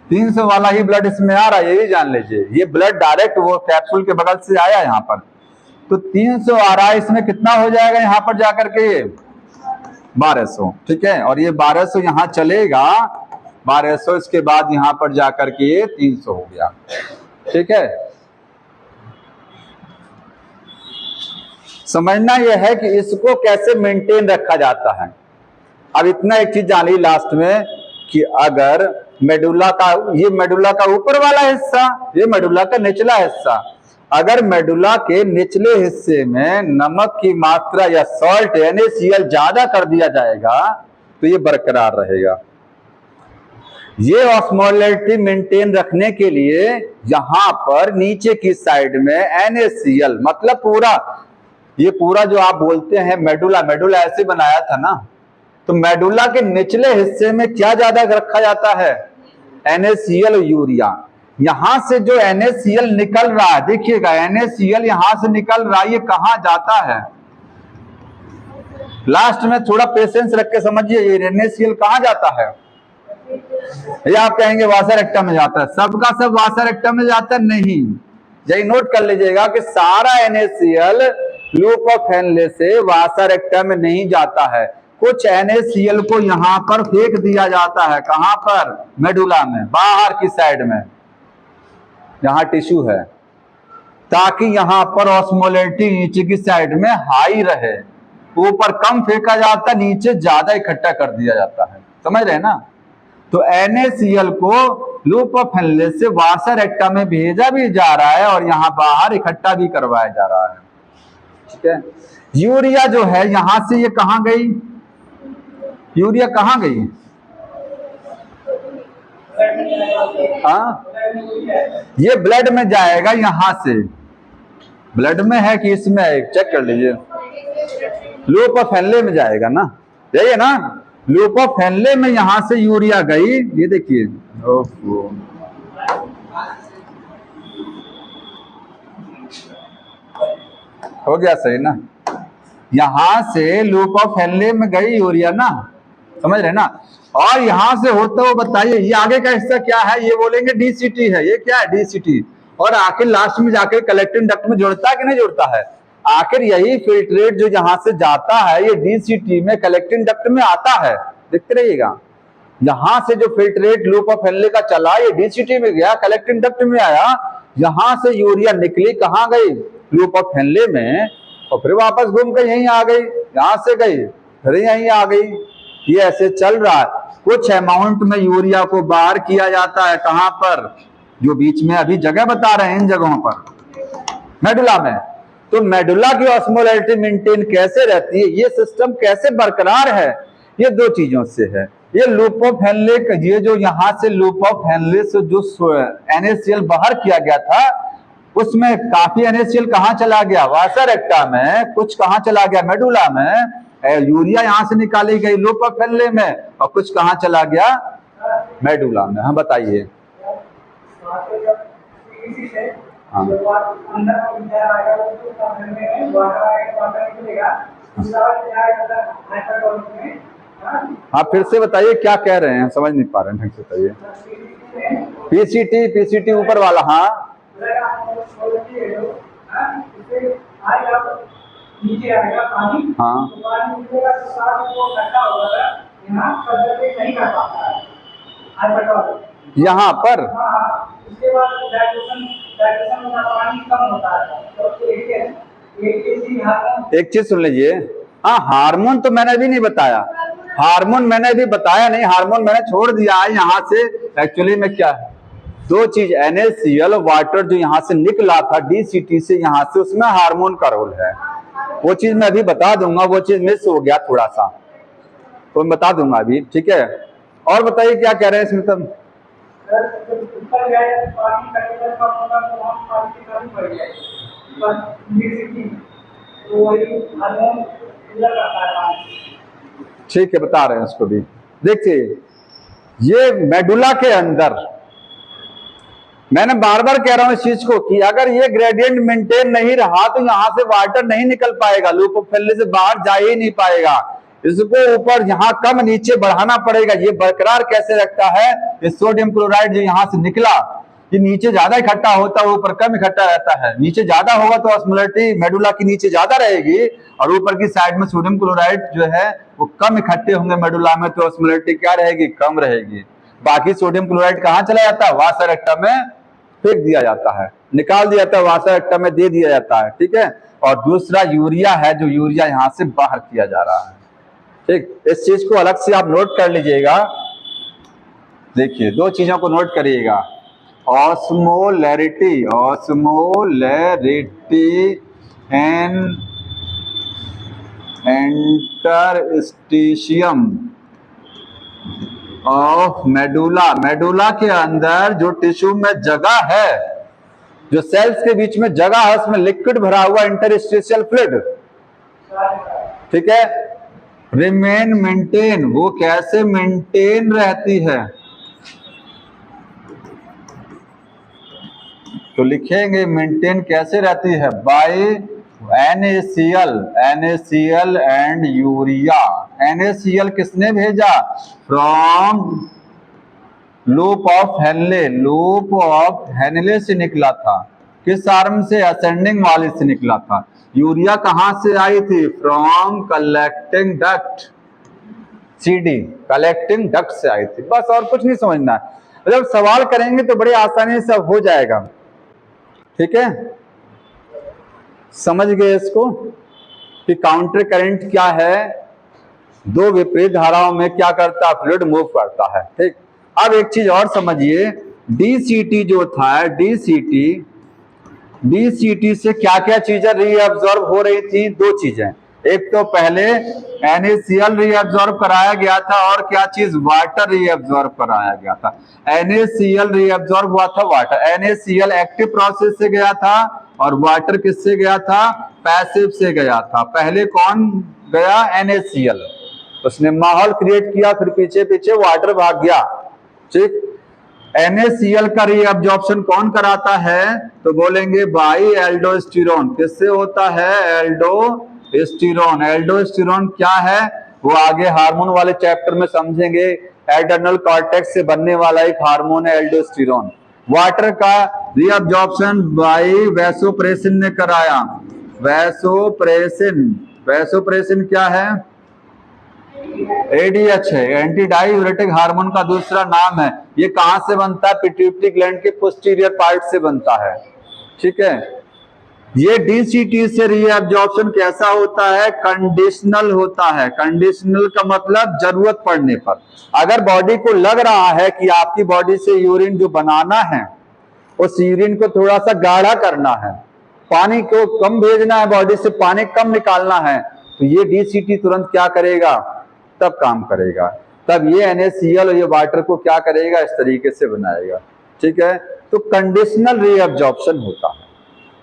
300 वाला ही ब्लड इसमें आ रहा है, ये भी जान लीजिए। ये ब्लड डायरेक्ट वो कैप्सूल के बगल से आया यहां पर, तो 300 आ रहा है। इसमें कितना हो जाएगा यहां पर जाकर के, ये 1200, ठीक है। और ये 1200 यहां चलेगा, 1200 इसके बाद यहां पर जाकर के ये 300 हो गया, ठीक है। समझना यह है कि इसको कैसे मेंटेन रखा जाता है। अब इतना एक चीज जान ली लास्ट में कि अगर मेडुला का, ये मेडुला का ऊपर वाला हिस्सा, ये मेडुला का निचला हिस्सा, अगर मेडुला के निचले हिस्से में नमक की मात्रा या सॉल्ट NaCl ज्यादा कर दिया जाएगा तो ये बरकरार रहेगा। ये ऑस्मोलैरिटी मेंटेन रखने के लिए यहां पर नीचे की साइड में NaCl, मतलब पूरा, ये पूरा जो आप बोलते हैं मेडुला, मेडुला ऐसे बनाया था ना, तो मेडुला के निचले हिस्से में क्या ज्यादा रखा जाता है, NaCl यूरिया। यहां से जो NaCl निकल रहा है, देखिएगा NaCl यहां से निकल रहा है, ये कहां जाता है, लास्ट में थोड़ा पेशेंस रख के समझिए, ये NaCl कहां जाता है। ये आप कहेंगे वासा रेक्टम में जाता है, सबका सब वासा रेक्टम में जाता है, नहीं। यही नोट कर लीजिएगा कि सारा NaCl लूप ऑफ हेनले से वासा रेक्टम में नहीं जाता है। कुछ NaCl को यहां पर फेंक दिया जाता है, कहां पर, मेडुला में, बाहर की साइड में, यहां टिश्यू है, ताकि यहां पर ऑस्मोलैरिटी नीचे की साइड में हाई रहे। ऊपर कम फेंका जाता है, नीचे ज्यादा इकट्ठा कर दिया जाता है, समझ रहे हैं ना। तो NaCl को लूप ऑफ हेनले से वासा रेक्टम में भेजा भी जा रहा है और यहां बाहर इकट्ठा भी करवाया जा रहा है, ठीक है। यूरिया जो है यहां से ये कहां गई, यूरिया कहां गई, हाँ ये ब्लड में जाएगा, यहां से ब्लड में है कि इसमें है, चेक कर लीजिए। लूप ऑफ हेनले में जाएगा ना, यही है ना, लूप ऑफ हेनले में यहां से यूरिया गई, ये देखिए हो गया सही ना, यहां से लूप ऑफ हेनले में गई यूरिया ना, समझ रहे ना। और यहां से होता हुआ बताइए ये आगे का हिस्सा क्या है, ये बोलेंगे DCT है, ये क्या है DCT। और आखिर लास्ट में जाकर कलेक्टिंग डक्ट में जुड़ता है कि नहीं जुड़ता है, आखिर यही फिल्ट्रेट जो यहां से जाता है ये DCT में कलेक्टिंग डक्ट में आता है, देखते रहिएगा। यहां से जो फिल्ट्रेट लूप ऑफ हेनले का चला ये DCT में गया, कलेक्टिंग डक्ट में आया, यहां से यूरिया निकली, कहां गई, लूप ऑफ हेनले में, और फिर वापस घूम कर यहीं आ गई, यहां से गई फिर यहीं आ गई। ये ऐसे चल रहा है। कुछ अमाउंट में यूरिया को बाहर किया जाता है, कहां पर, जो बीच में अभी जगह बता रहे हैं इन जगहों पर, मेडुला में। तो मेडुला की ऑस्मोलैरिटी मेंटेन कैसे रहती है, ये सिस्टम कैसे बरकरार है, ये दो चीजों से है। ये लूप ऑफ हेनले, ये जो यहां से लूप ऑफ हेनले से जो NaCl बाहर किया गया था, उसमें काफी NaCl कहां चला गया, वासा रेक्टा में, कुछ कहां चला गया, मेडुला में। यूरिया यहां से निकाली गई लूप ऑफ हेनले में, और कुछ कहां चला गया, मेडुला में। हम बताइए, हाँ जब अंदर का विचार आएगा तो करने में वाटर निकलेगा, उसके बाद क्या आएगा हाइपरटोनिक में। हाँ फिर से बताइए क्या कह रहे हैं, समझ नहीं पा रहे हैं, ढंग से बताइए। पीसीटी ऊपर वाला, हाँ नीचे आएगा पानी, हाँ तो पानी निकलेगा तो साथ वो इकट्ठा होगा, यहाँ कंसंट्रेट नहीं कर पाता है हाइपरटोनिक यहाँ पर। हाँ, उसके बाद डाइजेशन में पानी कम होता है तो एक चीज सुन लीजिए, हाँ हार्मोन तो मैंने भी नहीं बताया, हार्मोन मैंने भी बताया नहीं, हार्मोन मैंने छोड़ दिया है यहाँ से। एक्चुअली में क्या है, दो चीज, NaCl वाटर जो यहाँ से निकला था DCT से यहाँ से, उसमें हार्मोन का रोल है, वो चीज मैं अभी बता दूंगा, वो चीज मिस हो गया थोड़ा सा, तो मैं बता दूंगा अभी, ठीक है। और बताइए क्या कह रहे हैं इसमें तब। ऊपर गए पानी का लेवल कम होगा तो हम पानी की कमी बढ़ जाएगी, बस यूनिवर्सिटी तो वही हार्मोन लग आता है पानी। ठीक है, बता रहे हैं उसको भी। देखिए ये मेडुला के अंदर, मैंने बार बार कह रहा हूं इस चीज को कि अगर ये ग्रेडियंट मेंटेन नहीं रहा तो यहां से वाटर नहीं निकल पाएगा, लूपोफिली से बाहर जा ही नहीं पाएगा, इसको ऊपर यहाँ कम नीचे बढ़ाना पड़ेगा। ये बरकरार कैसे रखता है, ये सोडियम क्लोराइड जो यहाँ से निकला, ये नीचे ज्यादा इकट्ठा होता है, ऊपर कम इकट्ठा रहता है। नीचे ज्यादा होगा तो ऑस्मोलरिटी मेडुला की नीचे ज्यादा रहेगी, और ऊपर की साइड में सोडियम क्लोराइड जो है वो कम इकट्ठे होंगे मेडुला में, तो ऑस्मोलरिटी क्या रहेगी, कम रहेगी। बाकी सोडियम क्लोराइड कहाँ चला जाता है, वासा रेक्टम में फेंक दिया जाता है, निकाल दिया जाता है, वासा रेक्टम में दे दिया जाता है, ठीक है। और दूसरा यूरिया है, जो यूरिया यहाँ से बाहर किया जा रहा है, ठीक। इस चीज को अलग से आप नोट कर लीजिएगा। देखिए दो चीजों को नोट करिएगा, osmolarity and interstitium of medulla. Medulla के अंदर जो टिश्यू में जगह है, जो सेल्स के बीच में जगह है, उसमें लिक्विड भरा हुआ इंटरस्टिशियल फ्लूइड, ठीक है। रिमेन मेंटेन, वो कैसे मेंटेन रहती है, तो लिखेंगे मेंटेन कैसे रहती है, by NaCl and urea. NaCl किसने भेजा, फ्रॉम लूप ऑफ हेनले से निकला था, किस आर्म से, असेंडिंग वाले से निकला था। यूरिया कहां से आई थी, from collecting duct, CD collecting duct से आई थी। बस और कुछ नहीं समझना है, जब सवाल करेंगे तो बड़ी आसानी से सब हो जाएगा, ठीक है। समझ गए इसको कि काउंटर करंट क्या है, दो विपरीत धाराओं में क्या करता है, फ्लूइड मूव करता है, ठीक। अब एक चीज और समझिए, DCT जो था, DCT से क्या क्या चीजें रीअब्सॉर्ब हो रही थी, दो चीजें। एक तो पहले NaCl रीअब्सॉर्ब कराया गया था, और क्या चीज, वाटर रीअब्सॉर्ब कराया गया था। NaCl रीअब्सॉर्ब हुआ था वाटर, NaCl एक्टिव प्रोसेस से गया था, और वाटर किससे गया था, पैसिव से गया था। पहले कौन गया, NaCl, उसने माहौल क्रिएट किया, फिर पीछे पीछे वाटर भाग गया, ठीक। NaCl का रीअब्जॉर्प्शन कौन कराता है, तो बोलेंगे बाई एल्डोस्टेरोन। किससे होता है, एल्डोस्टेरोन। एल्डोस्टेरोन क्या है, वो आगे हार्मोन वाले चैप्टर में समझेंगे। एडर्नल कॉर्टेक्स से बनने वाला एक हार्मोन है एल्डोस्टेरोन। वाटर का रीअब्जॉर्प्शन बाई वैसोप्रेसिन ने कराया। वैसोप्रेसिन क्या है, ADH है, एंटी डायूरेटिक हार्मोन का दूसरा नाम है। ये कहां से बनता है, पिट्यूटरी ग्लैंड के पोस्टीरियर पार्ट से बनता है, ठीक है। ये DCT से रीअब्जॉर्प्शन कैसा होता है, कंडीशनल होता है। कंडीशनल का मतलब जरूरत पड़ने पर, अगर बॉडी को लग रहा है कि आपकी बॉडी से यूरिन जो बनाना है, उस यूरिन को थोड़ा सा गाढ़ा करना है, पानी को कम भेजना है, बॉडी से पानी कम निकालना है, तो ये DCT तुरंत क्या करेगा, तब काम करेगा। तब ये NaCl और ये वाटर को क्या करेगा, इस तरीके से बनाएगा, ठीक है। तो कंडीशनल रीअब्जॉर्प्शन होता है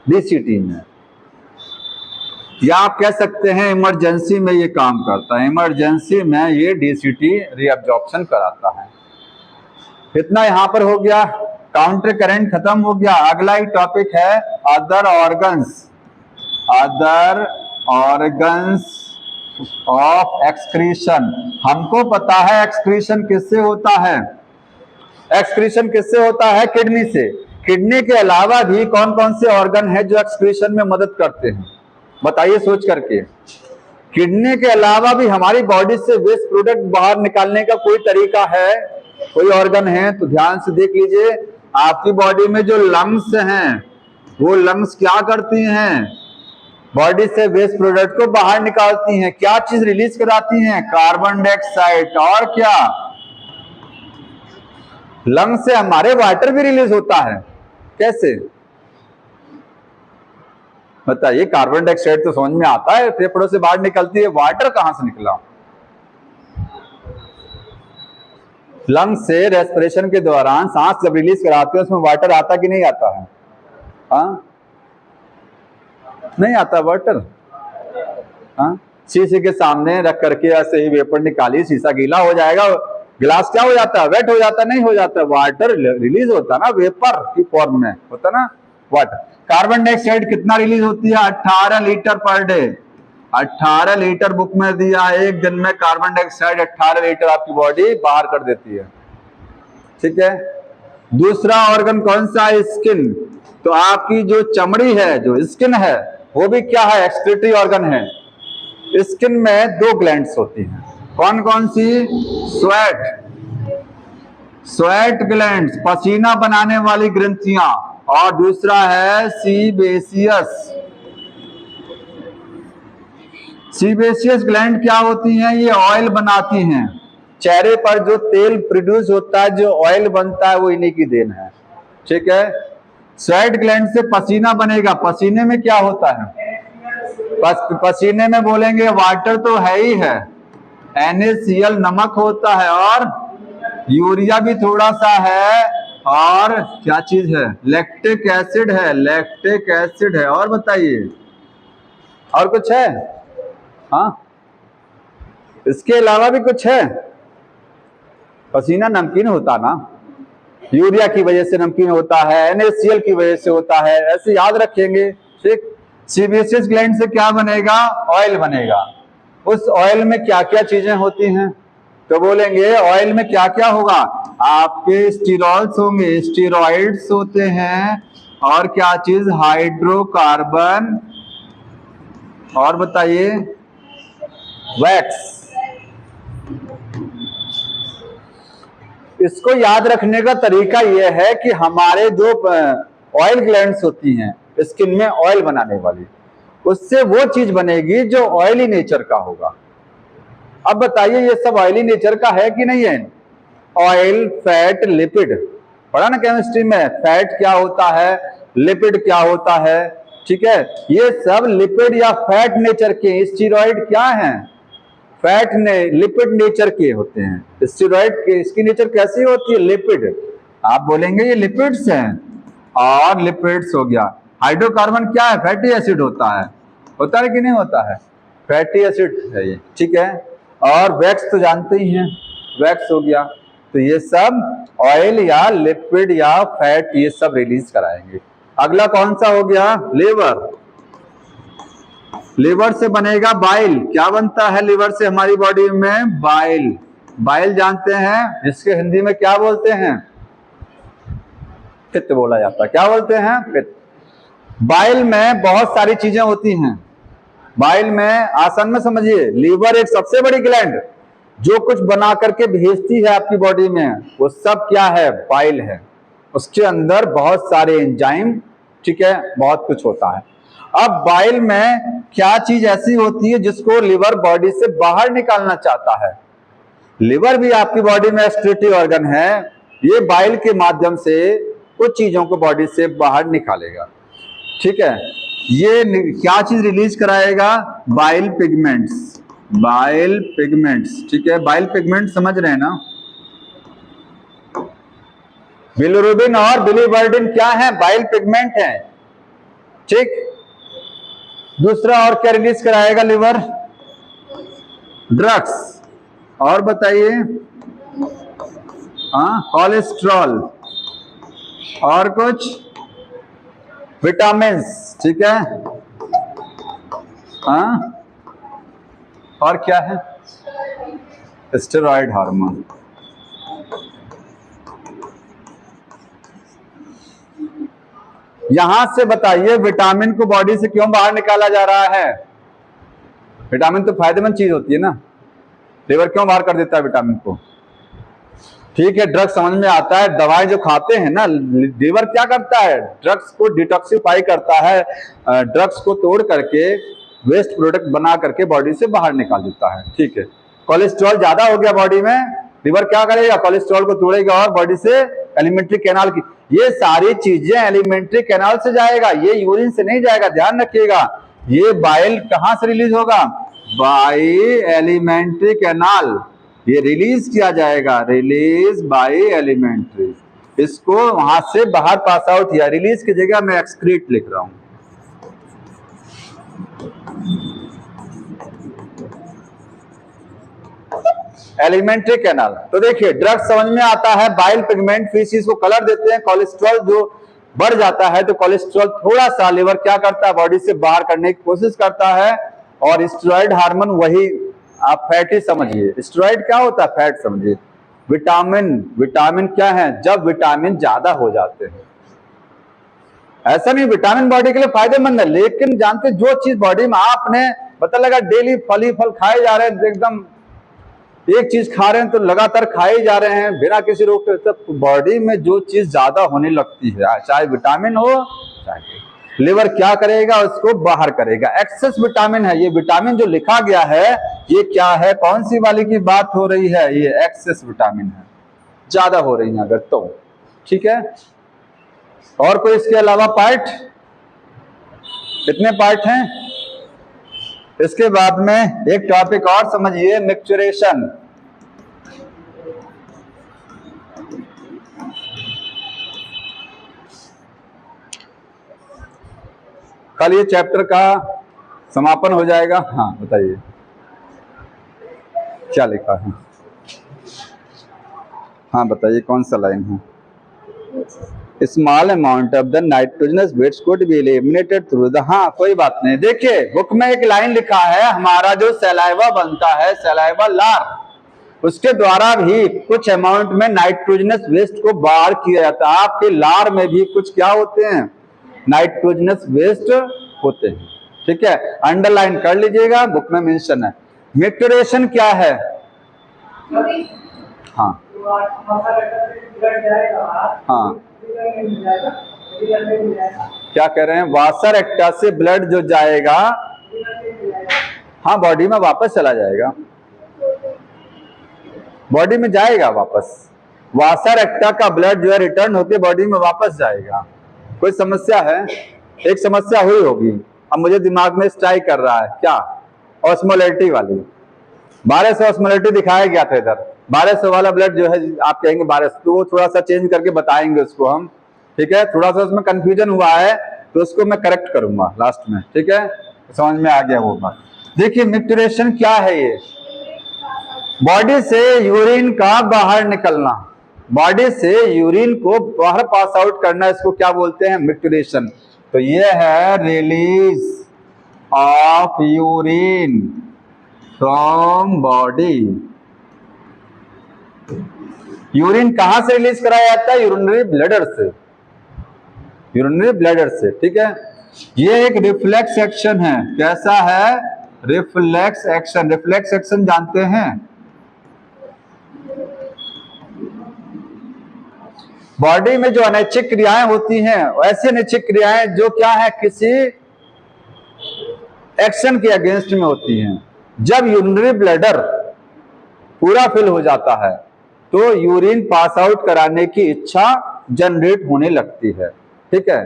DCT में, या आप कह सकते हैं इमरजेंसी में ये काम करता है। इमरजेंसी में ये DCT रीअब्जॉर्प्शन कराता है। इतना यहां पर हो गया। काउंटर करंट खत्म हो गया। अगला ही टॉपिक है other organs, other organs of excretion. हमको पता है एक्सक्रीशन किससे होता है, एक्सक्रीशन किससे होता है, किडनी से। किडनी के अलावा भी कौन कौन से ऑर्गन है जो एक्सक्रीशन में मदद करते हैं, बताइए सोच करके। किडनी के अलावा भी हमारी बॉडी से वेस्ट प्रोडक्ट बाहर निकालने का कोई तरीका है, कोई ऑर्गन है? तो ध्यान से देख लीजिए, आपकी बॉडी में जो लंग्स हैं, वो लंग्स क्या करती हैं, बॉडी से वेस्ट प्रोडक्ट को बाहर निकालती हैं। क्या चीज रिलीज कराती हैं? Carbon dioxide. और क्या? लंग्स से हमारे वाटर भी रिलीज होता है। कैसे बताइए? कार्बन डाइऑक्साइड तो समझ में आता है, फेफड़ों से बाहर निकलती है, वाटर कहां से निकला? लंग्स से रेस्पिरेशन के दौरान सांस जब रिलीज कराते हैं उसमें वाटर आता कि नहीं आता है? हाँ, नहीं आता वाटर। हाँ, शीशे के सामने रख करके ऐसे ही वेपर निकाली, शीशा गीला हो जाएगा, गिलास क्या हो जाता है, वेट हो जाता है, नहीं हो जाता, वाटर रिलीज होता है ना, वेपर की फॉर्म में होता ना वाटर। कार्बन डाइऑक्साइड कितना रिलीज होती है? 18 litre per day. 18 litre book में दिया है, एक दिन में कार्बन डाइऑक्साइड 18 लीटर आपकी बॉडी बाहर कर देती है। ठीक है। दूसरा ऑर्गन कौन सा है? स्किन। तो आपकी जो चमड़ी है, जो स्किन है, वो भी क्या है? एक्सक्रीटरी ऑर्गन है। स्किन में 2 ग्लैंड्स होती हैं, कौन कौन सी? स्वेट ग्लैंड्स, पसीना बनाने वाली ग्रंथियां, और दूसरा है सीबेसियस। सीबेसियस ग्लैंड क्या होती हैं? ये ऑयल बनाती हैं। चेहरे पर जो तेल प्रोड्यूस होता है, जो ऑयल बनता है, वो इन्हीं की देन है। ठीक है। स्वेट ग्लैंड से पसीना बनेगा। पसीने में क्या होता है? पसीने में बोलेंगे वाटर तो है ही है, NaCl नमक होता है, और यूरिया भी थोड़ा सा है, और क्या चीज है? लैक्टिक एसिड है, लैक्टिक एसिड है। और बताइए, और कुछ है? हाँ, इसके अलावा भी कुछ है? पसीना नमकीन होता ना, यूरिया की वजह से नमकीन होता है, NaCl की वजह से होता है, ऐसे याद रखेंगे। ठीक। सीबेसियस ग्लैंड से क्या बनेगा? ऑयल बनेगा। उस ऑयल में क्या क्या चीजें होती हैं? तो बोलेंगे ऑयल में क्या क्या होगा? आपके स्टीरॉल्स होंगे, स्टीरॉइड्स होते हैं, और क्या चीज? हाइड्रोकार्बन, और बताइए वैक्स। इसको याद रखने का तरीका यह है कि हमारे जो ऑयल ग्लैंड्स होती हैं स्किन में ऑयल बनाने वाली, उससे वो चीज बनेगी जो ऑयली नेचर का होगा। अब बताइए ये सब ऑयली नेचर का है कि नहीं है? ऑयल, फैट, लिपिड, पढ़ा ना केमिस्ट्री में, फैट क्या होता है, लिपिड क्या होता है। ठीक है। ये सब लिपिड या फैट नेचर के, स्टीरॉइड क्या हैं? फैट ने लिपिड नेचर के होते हैं। स्टीरॉइड के इसकी नेचर कैसी होती है? लिपिड। आप बोलेंगे ये लिपिड्स हैं, और लिपिड्स हो गया। हाइड्रोकार्बन क्या है? फैटी एसिड होता है कि नहीं होता है? फैटी एसिड है ये। ठीक है। और वैक्स तो जानते ही हैं, वैक्स हो गया। तो ये सब ऑयल या लिपिड या फैट, ये सब रिलीज कराएंगे। अगला कौन सा हो गया? लिवर। लिवर से बनेगा बाइल। क्या बनता है लिवर से हमारी बॉडी में? बाइल। बाइल जानते हैं, जिसके हिंदी में क्या बोलते हैं? पित्त बोला जाता है। क्या बोलते हैं? पित्त। बाइल में बहुत सारी चीजें होती हैं। बाइल में आसान में समझिए, लीवर एक सबसे बड़ी ग्लैंड, जो कुछ बना करके भेजती है आपकी बॉडी में, वो सब क्या है? बाइल है। उसके अंदर बहुत सारे एंजाइम, ठीक है, बहुत कुछ होता है। अब बाइल में क्या चीज ऐसी होती है जिसको लिवर बॉडी से बाहर निकालना चाहता है? लिवर भी आपकी बॉडी में एक्सक्रीटरी ऑर्गन है, ये बाइल के माध्यम से कुछ चीजों को बॉडी से बाहर निकालेगा। ठीक है। ये क्या चीज रिलीज कराएगा? Bile pigments. Bile pigments. ठीक है। बाइल पिगमेंट समझ रहे हैं ना? बिलिरुबिन और बिलिवर्डिन क्या है? बाइल पिगमेंट है। ठीक। दूसरा और क्या रिलीज कराएगा लिवर? ड्रग्स। और बताइए? हाँ, कोलेस्ट्रॉल। और कुछ विटामिन्स, ठीक है। हाँ, और क्या है? Steroid hormone. यहां से बताइए विटामिन को बॉडी से क्यों बाहर निकाला जा रहा है? विटामिन तो फायदेमंद चीज होती है ना, लिवर क्यों बाहर कर देता है विटामिन को? ठीक है, ड्रग्स समझ में आता है, दवाई जो खाते हैं ना, लिवर क्या करता है? ड्रग्स को डिटॉक्सिफाई करता है, ड्रग्स को तोड़ करके वेस्ट प्रोडक्ट बना करके बॉडी से बाहर निकाल देता है, ठीक है। कोलेस्ट्रॉल ज्यादा हो गया बॉडी में, लिवर क्या करेगा? कोलेस्ट्रॉल को तोड़ेगा और बॉडी से एलिमेंट्री कैनाल की, ये सारी चीजें एलिमेंट्री कैनाल से जाएगा, ये यूरिन से नहीं जाएगा, ध्यान रखिएगा। ये बाइल कहां से रिलीज होगा? बाय एलिमेंट्री कैनाल, ये रिलीज किया जाएगा, रिलीज बाय एलिमेंट्री। इसको वहां से बाहर पास आउट किया, रिलीज की जगह मैं एक्सक्रीट लिख रहा हूं। Alimentary canal. तो देखिए ड्रग समझ में आता है, बाइल पिगमेंट फीसिस को कलर देते हैं, कोलेस्ट्रॉल जो बढ़ जाता है तो कोलेस्ट्रॉल थोड़ा सा लिवर क्या करता है? बॉडी से बाहर करने की कोशिश करता है, और स्टेरॉइड हार्मोन वही, आप फैट ही समझिए, स्टेरॉइड क्या होता है? फैट समझिए। विटामिन, विटामिन क्या है? जब विटामिन ज्यादा हो जाते हैं, ऐसा नहीं विटामिन बॉडी के लिए फायदेमंद है, लेकिन जानते जो चीज बॉडी में आपने पता लगा डेली फली फल खाए जा रहे हैं, एकदम एक चीज खा रहे हैं तो लगातार खाए जा रहे हैं बिना किसी रोक के, तो बॉडी में जो चीज ज्यादा होने लगती है, चाहे विटामिन हो चाहे, लिवर क्या करेगा? उसको बाहर करेगा। एक्सेस विटामिन है, ये विटामिन जो लिखा गया है ये क्या है? कौन सी वाली की बात हो रही है? ये एक्सेस विटामिन है, ज्यादा हो रही है अगर तो, ठीक है। और कोई इसके अलावा पार्ट? कितने पार्ट हैं? इसके बाद में एक टॉपिक और समझिए, मिक्सचरेशन। कल ये चैप्टर का समापन हो जाएगा। हाँ बताइए क्या लिखा है? हाँ बताइए कौन सा लाइन है? Small amount of the nitrogenous wastes could be eliminated through the, हाँ कोई बात नहीं। देखिए बुक में एक लाइन लिखा है, हमारा जो सलाइवा बनता है, सलाइवा लार, उसके द्वारा भी कुछ अमाउंट में नाइट्रोजनस वेस्ट को बाहर किया जाता है। आपके लार में भी कुछ क्या होते हैं? नाइट्रोजनस वेस्ट होते हैं, ठीक है, अंडरलाइन कर लीजिएगा, बुक में मेंशन है। मिक्सचरेशन क्या है? हाँ हाँ क्या कह रहे हैं? वासर एक्टा से ब्लड जो जाएगा, हाँ बॉडी में वापस चला जाएगा, बॉडी में जाएगा वापस, वासर एक्टा का ब्लड जो है रिटर्न होकर बॉडी में वापस जाएगा। कोई समस्या है? एक समस्या हुई होगी, अब मुझे दिमाग में स्ट्राइक कर रहा है, क्या? ऑस्मोलैरिटी वाली, 1200 ऑस्मोलैरिटी दिखाया गया था इधर, 1200 वाला ब्लड जो है आप कहेंगे 1200, तो वो थोड़ा सा चेंज करके बताएंगे उसको हम, ठीक है। थोड़ा सा उसमें कंफ्यूजन हुआ है तो उसको मैं करेक्ट करूंगा लास्ट में, ठीक है, समझ में आ गया वो बात। देखिए मिक्सचरेशन क्या है? ये बॉडी से यूरिन का बाहर निकलना, बॉडी से यूरिन को बाहर पास आउट करना, इसको क्या बोलते हैं? मिक्सचरेशन। तो ये है release of urine from body. Urine कहां से रिलीज कराया जाता है? यूरिनरी ब्लैडर से, यूरिनरी ब्लैडर से, ठीक है। ये एक रिफ्लेक्स एक्शन है। कैसा है? Reflex action. रिफ्लेक्स एक्शन जानते हैं? बॉडी में जो अनैच्छिक क्रियाएं होती हैं, ऐसी अनैच्छिक क्रियाएं जो क्या है? किसी एक्शन के अगेंस्ट में होती हैं। जब यूरिनरी ब्लैडर पूरा फिल हो जाता है तो यूरिन पास आउट कराने की इच्छा जनरेट होने लगती है, ठीक है।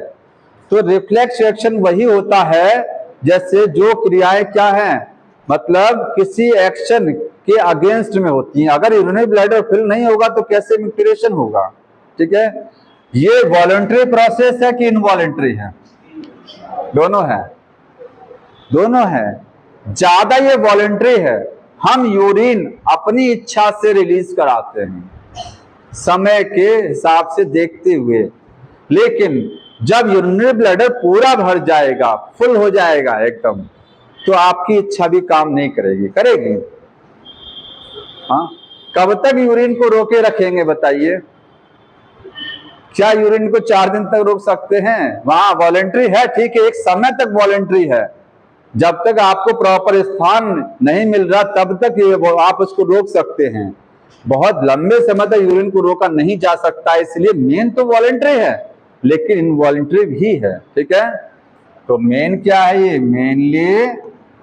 तो रिफ्लेक्स एक्शन वही होता है जैसे जो क्रियाएं क्या हैं, मतलब किसी एक्शन के अगेंस्ट में होती हैं। अगर यूरिनरी ब्लैडर फिल नहीं होगा तो कैसे मिक्सचरेशन होगा, ठीक है। ये वॉलंटरी प्रोसेस है कि इनवॉलंटरी है? दोनों है, दोनों है। ज्यादा ये वॉलंटरी है, हम यूरिन अपनी इच्छा से रिलीज कराते हैं समय के हिसाब से देखते हुए। लेकिन जब यूरिनरी ब्लैडर पूरा भर जाएगा, फुल हो जाएगा एकदम, तो आपकी इच्छा भी काम नहीं करेगी, करेगी? हाँ, कब तक यूरिन को रोके रखेंगे बताइए? क्या यूरिन को 4 दिन तक रोक सकते हैं? वहां वॉलेंट्री है, ठीक है, एक समय तक वॉलेंट्री है, जब तक आपको प्रॉपर स्थान नहीं मिल रहा तब तक आप उसको रोक सकते हैं। बहुत लंबे समय तक यूरिन को रोका नहीं जा सकता, इसलिए मेन तो वॉलेंट्री है, लेकिन इनवॉलेंट्री भी है, ठीक है? तो मेन क्या है? ये मेनली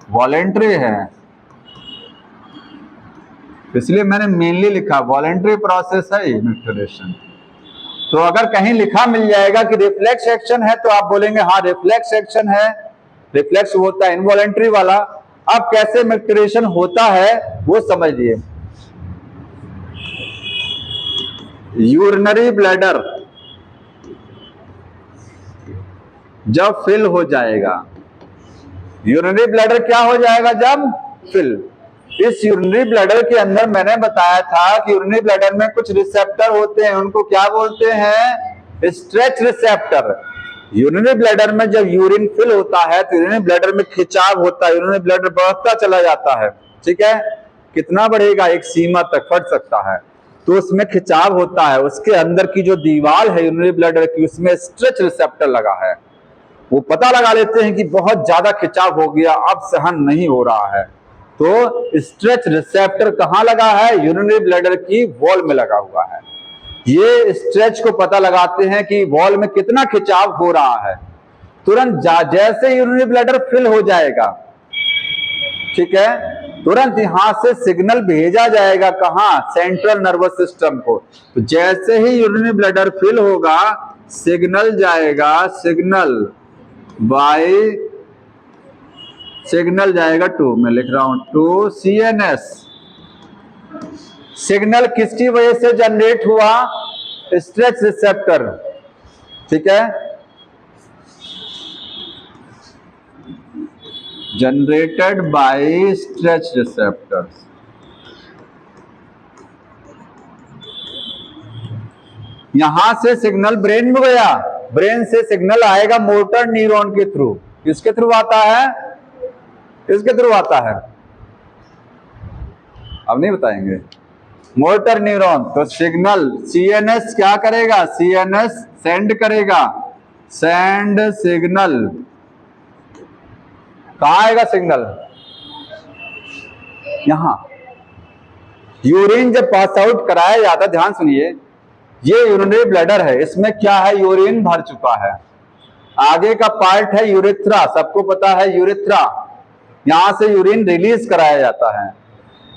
वॉलेंट्री है, इसलिए मैंने मेनली लिखा, वॉलेंट्री प्रोसेस है इमिक्टोरेशन। तो अगर कहीं लिखा मिल जाएगा कि रिफ्लेक्स एक्शन है, तो आप बोलेंगे हाँ रिफ्लेक्स एक्शन है, रिफ्लेक्स होता है इनवॉलेंट्री वाला। अब कैसे इमिक्टोरेशन होता है वो समझिए। यूरिनरी ब्लैडर जब फिल हो जाएगा, यूरिनरी ब्लैडर क्या हो जाएगा? जब फिल। इस यूरिनरी ब्लैडर के अंदर मैंने बताया था कि यूरिनरी ब्लैडर में कुछ रिसेप्टर होते हैं, उनको क्या बोलते हैं? Stretch receptor. यूरिनरी ब्लैडर में जब यूरिन फिल होता है तो यूरिनरी ब्लैडर में खिंचाव होता है, यूरिनरी ब्लैडर बढ़ता चला जाता है, ठीक है? कितना बढ़ेगा? एक सीमा तक फट सकता है, तो उसमें खिंचाव होता है। उसके अंदर की जो दीवार है यूरिनरी ब्लैडर की, उसमें स्ट्रेच रिसेप्टर लगा है। वो पता लगा लेते हैं कि बहुत ज्यादा खिंचाव हो गया, अब सहन नहीं हो रहा है, तो स्ट्रेच रिसेप्टर कहां लगा है? यूरिनरी ब्लैडर की वॉल में लगा हुआ है। ये स्ट्रेच को पता लगाते हैं कि वॉल में कितना खिंचाव हो रहा है। तुरंत जैसे यूरिनरी ब्लैडर फिल हो जाएगा, ठीक है, तुरंत यहां से सिग्नल भेजा जाएगा, कहां? सेंट्रल नर्वस सिस्टम को। तो जैसे ही यूरिनरी ब्लैडर फिल होगा, सिग्नल जाएगा, सिग्नल जाएगा टू, मैं लिख रहा हूं, टू सीएनएस। सिग्नल किसकी वजह से जनरेट हुआ? स्ट्रेच रिसेप्टर, ठीक है, जनरेटेड बाय स्ट्रेच रिसेप्टर्स। यहां से सिग्नल ब्रेन में गया, ब्रेन से सिग्नल आएगा मोटर न्यूरॉन के थ्रू। किसके थ्रू आता है? किसके थ्रू आता है? अब नहीं बताएंगे। Motor neuron. तो सिग्नल सीएनएस क्या करेगा? सीएनएस सेंड करेगा, सेंड सिग्नल। कहां आएगा सिग्नल? यहां। यूरिन जब पास आउट कराया जाता, ध्यान सुनिए, ये यूरिनरी ब्लैडर है, इसमें क्या है? यूरिन भर चुका है। आगे का पार्ट है यूरेथ्रा, सबको पता है यूरेथ्रा, यहां से यूरिन रिलीज कराया जाता है।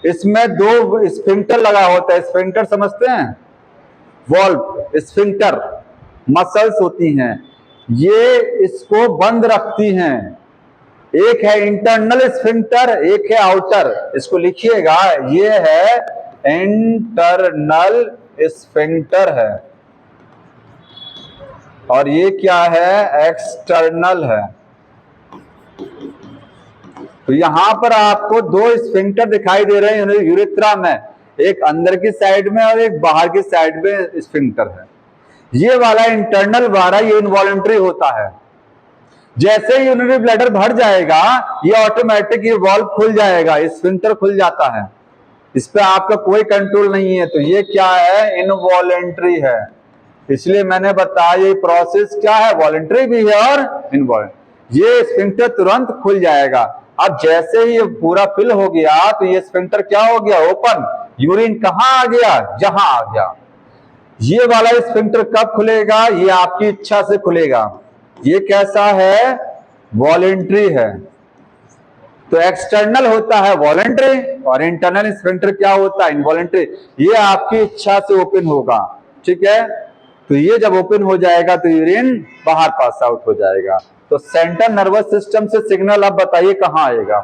इसमें 2 स्फिंक्टर लगा होता है। स्फिंक्टर समझते हैं? वॉल्व, स्फिंक्टर मसल्स होती हैं, ये इसको बंद रखती हैं। एक है इंटरनल स्फिंक्टर, एक है आउटर। इसको लिखिएगा, ये है इंटरनल स्फिंक्टर है, और ये क्या है? एक्सटर्नल है। तो यहां पर आपको 2 स्फिंक्टर दिखाई दे रहे हैं यूरेथ्रा में, एक अंदर की साइड में और एक बाहर की साइड में स्फिंक्टर है। ये वाला इंटरनल वाला ये इनवॉलेंट्री होता है। जैसे ही यूरिनरी ब्लैडर भर जाएगा, ये ऑटोमेटिक ये वॉल्व खुल जाएगा, स्फिंक्टर खुल जाता है, इस पे आपका कोई कंट्रोल नहीं है। तो ये क्या है? इनवॉलेंट्री है। इसलिए मैंने बताया ये प्रोसेस क्या है? वॉलेंट्री भी है और इनवॉलेंट्री। ये स्फिंक्टर तुरंत खुल जाएगा। अब जैसे ही ये पूरा फिल हो गया, तो ये स्फिंक्टर क्या हो गया? ओपन। यूरिन कहां आ गया? जहां आ गया। ये वाला स्फिंक्टर कब खुलेगा? ये आपकी इच्छा से खुलेगा। ये कैसा है? वॉलेंट्री है। तो एक्सटर्नल होता है वॉलेंट्री, और इंटरनल स्फिंक्टर क्या होता है? इनवॉलेंट्री। ये आपकी इच्छा से ओपन होगा, ठीक है। तो ये जब ओपन हो जाएगा तो यूरिन बाहर पास आउट हो जाएगा। तो सेंट्रल नर्वस सिस्टम से सिग्नल, अब बताइए कहां आएगा?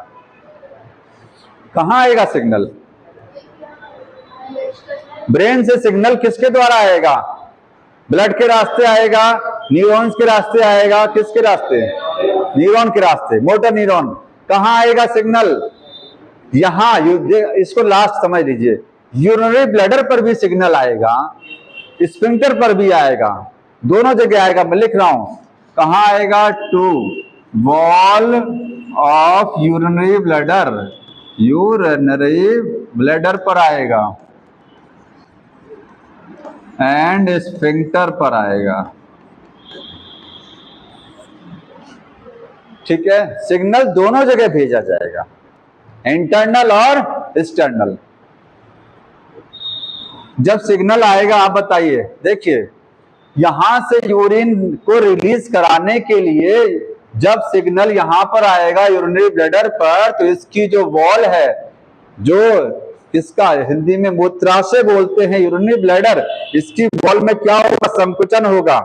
कहां आएगा सिग्नल? ब्रेन से सिग्नल किसके द्वारा आएगा? ब्लड के रास्ते आएगा, न्यूरॉन्स के रास्ते आएगा। किसके रास्ते? न्यूरॉन के रास्ते, मोटर न्यूरॉन। कहां आएगा सिग्नल? यहां। इसको लास्ट समझ लीजिए, यूरिनरी ब्लैडर पर भी सिग्नल आएगा, स्फिंक्टर पर भी आएगा, दोनों जगह आएगा, मैं लिख रहा हूं कहां आएगा, to wall of urinary bladder, urinary bladder पर आएगा एंड स्फिंक्टर पर आएगा। ठीक है, सिग्नल दोनों जगह भेजा जाएगा, इंटरनल और एक्सटर्नल। जब सिग्नल आएगा आप बताइए, देखिए यहां से यूरिन को रिलीज कराने के लिए जब सिग्नल यहां पर आएगा यूरिनरी ब्लैडर पर, तो इसकी जो वॉल है, जो इसका हिंदी में मूत्राशय बोलते हैं यूरिनरी ब्लैडर, इसकी वॉल में क्या होगा, संकुचन होगा।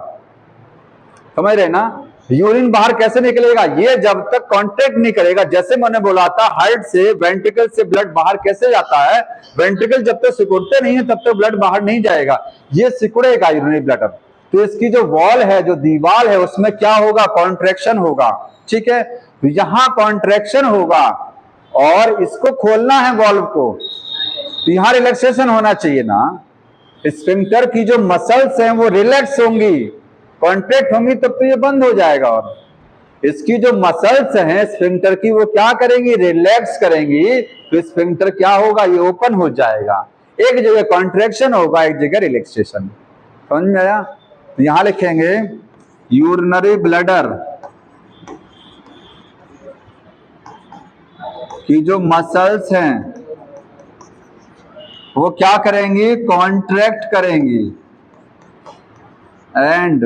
समझ रहे ना, यूरिन बाहर कैसे निकलेगा, ये जब तक कांटेक्ट नहीं करेगा, जैसे मैंने बोला था हार्ट से वेंट्रिकल से ब्लड बाहर कैसे जाता है, वेंट्रिकल जब तक सिकुड़ते नहीं है तब तक ब्लड बाहर नहीं जाएगा, ये सिकुड़ेगा यूरिनरी ब्लैडर। तो इसकी जो वॉल है, जो दीवार है, उसमें क्या होगा, कॉन्ट्रैक्शन होगा। ठीक है, तो यहां कॉन्ट्रैक्शन होगा और इसको खोलना है वॉल्व को, तो यहां रिलैक्सेशन होना चाहिए ना। स्फिंक्टर की जो मसल्स हैं वो रिलैक्स होंगी, कॉन्ट्रैक्ट होंगी, तब तो ये बंद हो जाएगा। और इसकी जो मसल्स हैं स्फिंक्टर की, वो क्या करेंगी, रिलैक्स करेंगी, तो स्फिंक्टर क्या होगा, ये ओपन हो जाएगा। एक जगह कॉन्ट्रैक्शन होगा, एक जगह रिलैक्सेशन। समझ में आया? तो यहां लिखेंगे यूरिनरी ब्लैडर की जो मसल्स हैं वो क्या करेंगी, कॉन्ट्रैक्ट करेंगी एंड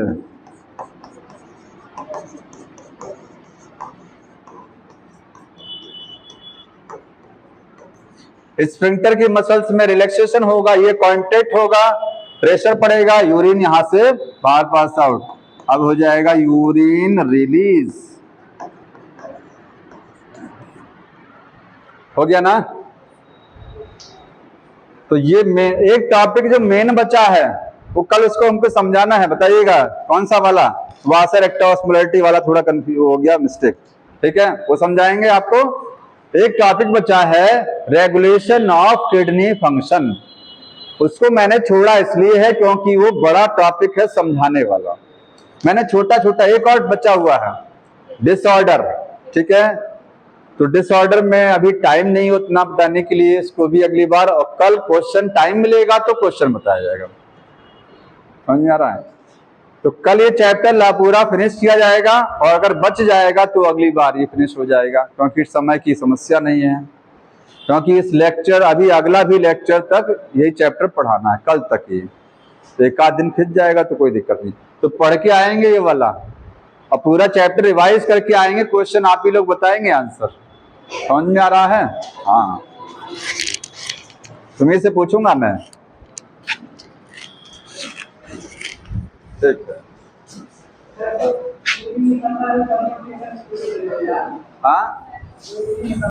स्फिंक्टर की मसल्स में रिलैक्सेशन होगा, ये कॉन्ट्रैक्ट होगा, प्रेशर पड़ेगा, यूरिन यहां से बाहर पास आउट, अब हो जाएगा यूरिन रिलीज। हो गया ना। तो ये एक टॉपिक जो मेन बचा है वो कल उसको हमको समझाना है, बताइएगा कौन सा वाला, वासर रेक्टा ऑस्मोलैरिटी वाला, थोड़ा कंफ्यूज हो गया, मिस्टेक। ठीक है, वो समझाएंगे आपको। एक टॉपिक बचा है रेगुलेशन ऑफ किडनी फंक्शन, उसको मैंने छोड़ा इसलिए है क्योंकि वो बड़ा टॉपिक है समझाने वाला, मैंने छोटा छोटा एक और बचा हुआ है, डिसऑर्डर। ठीक है, तो डिसऑर्डर में अभी टाइम नहीं उतना बताने के लिए, इसको भी अगली बार, और कल क्वेश्चन टाइम मिलेगा तो क्वेश्चन बताया जाएगा। समझ में आ रहा है? तो कल ये चैप्टर पूरा फिनिश किया जाएगा, और अगर बच जाएगा तो अगली बार ये फिनिश हो जाएगा, क्योंकि समय की समस्या नहीं है, क्योंकि इस लेक्चर अभी अगला भी लेक्चर तक यही चैप्टर पढ़ाना है, कल तक ही, तो एक आध दिन खिंच जाएगा तो कोई दिक्कत नहीं, तो पढ़ के आएंगे ये वाला और पूरा चैप्टर रिवाइज करके आएंगे, क्वेश्चन आप ही लोग बताएंगे आंसर। समझ में आ रहा है? हाँ, तुम्हें से पूछूंगा मैं। ठीक है, हाँ।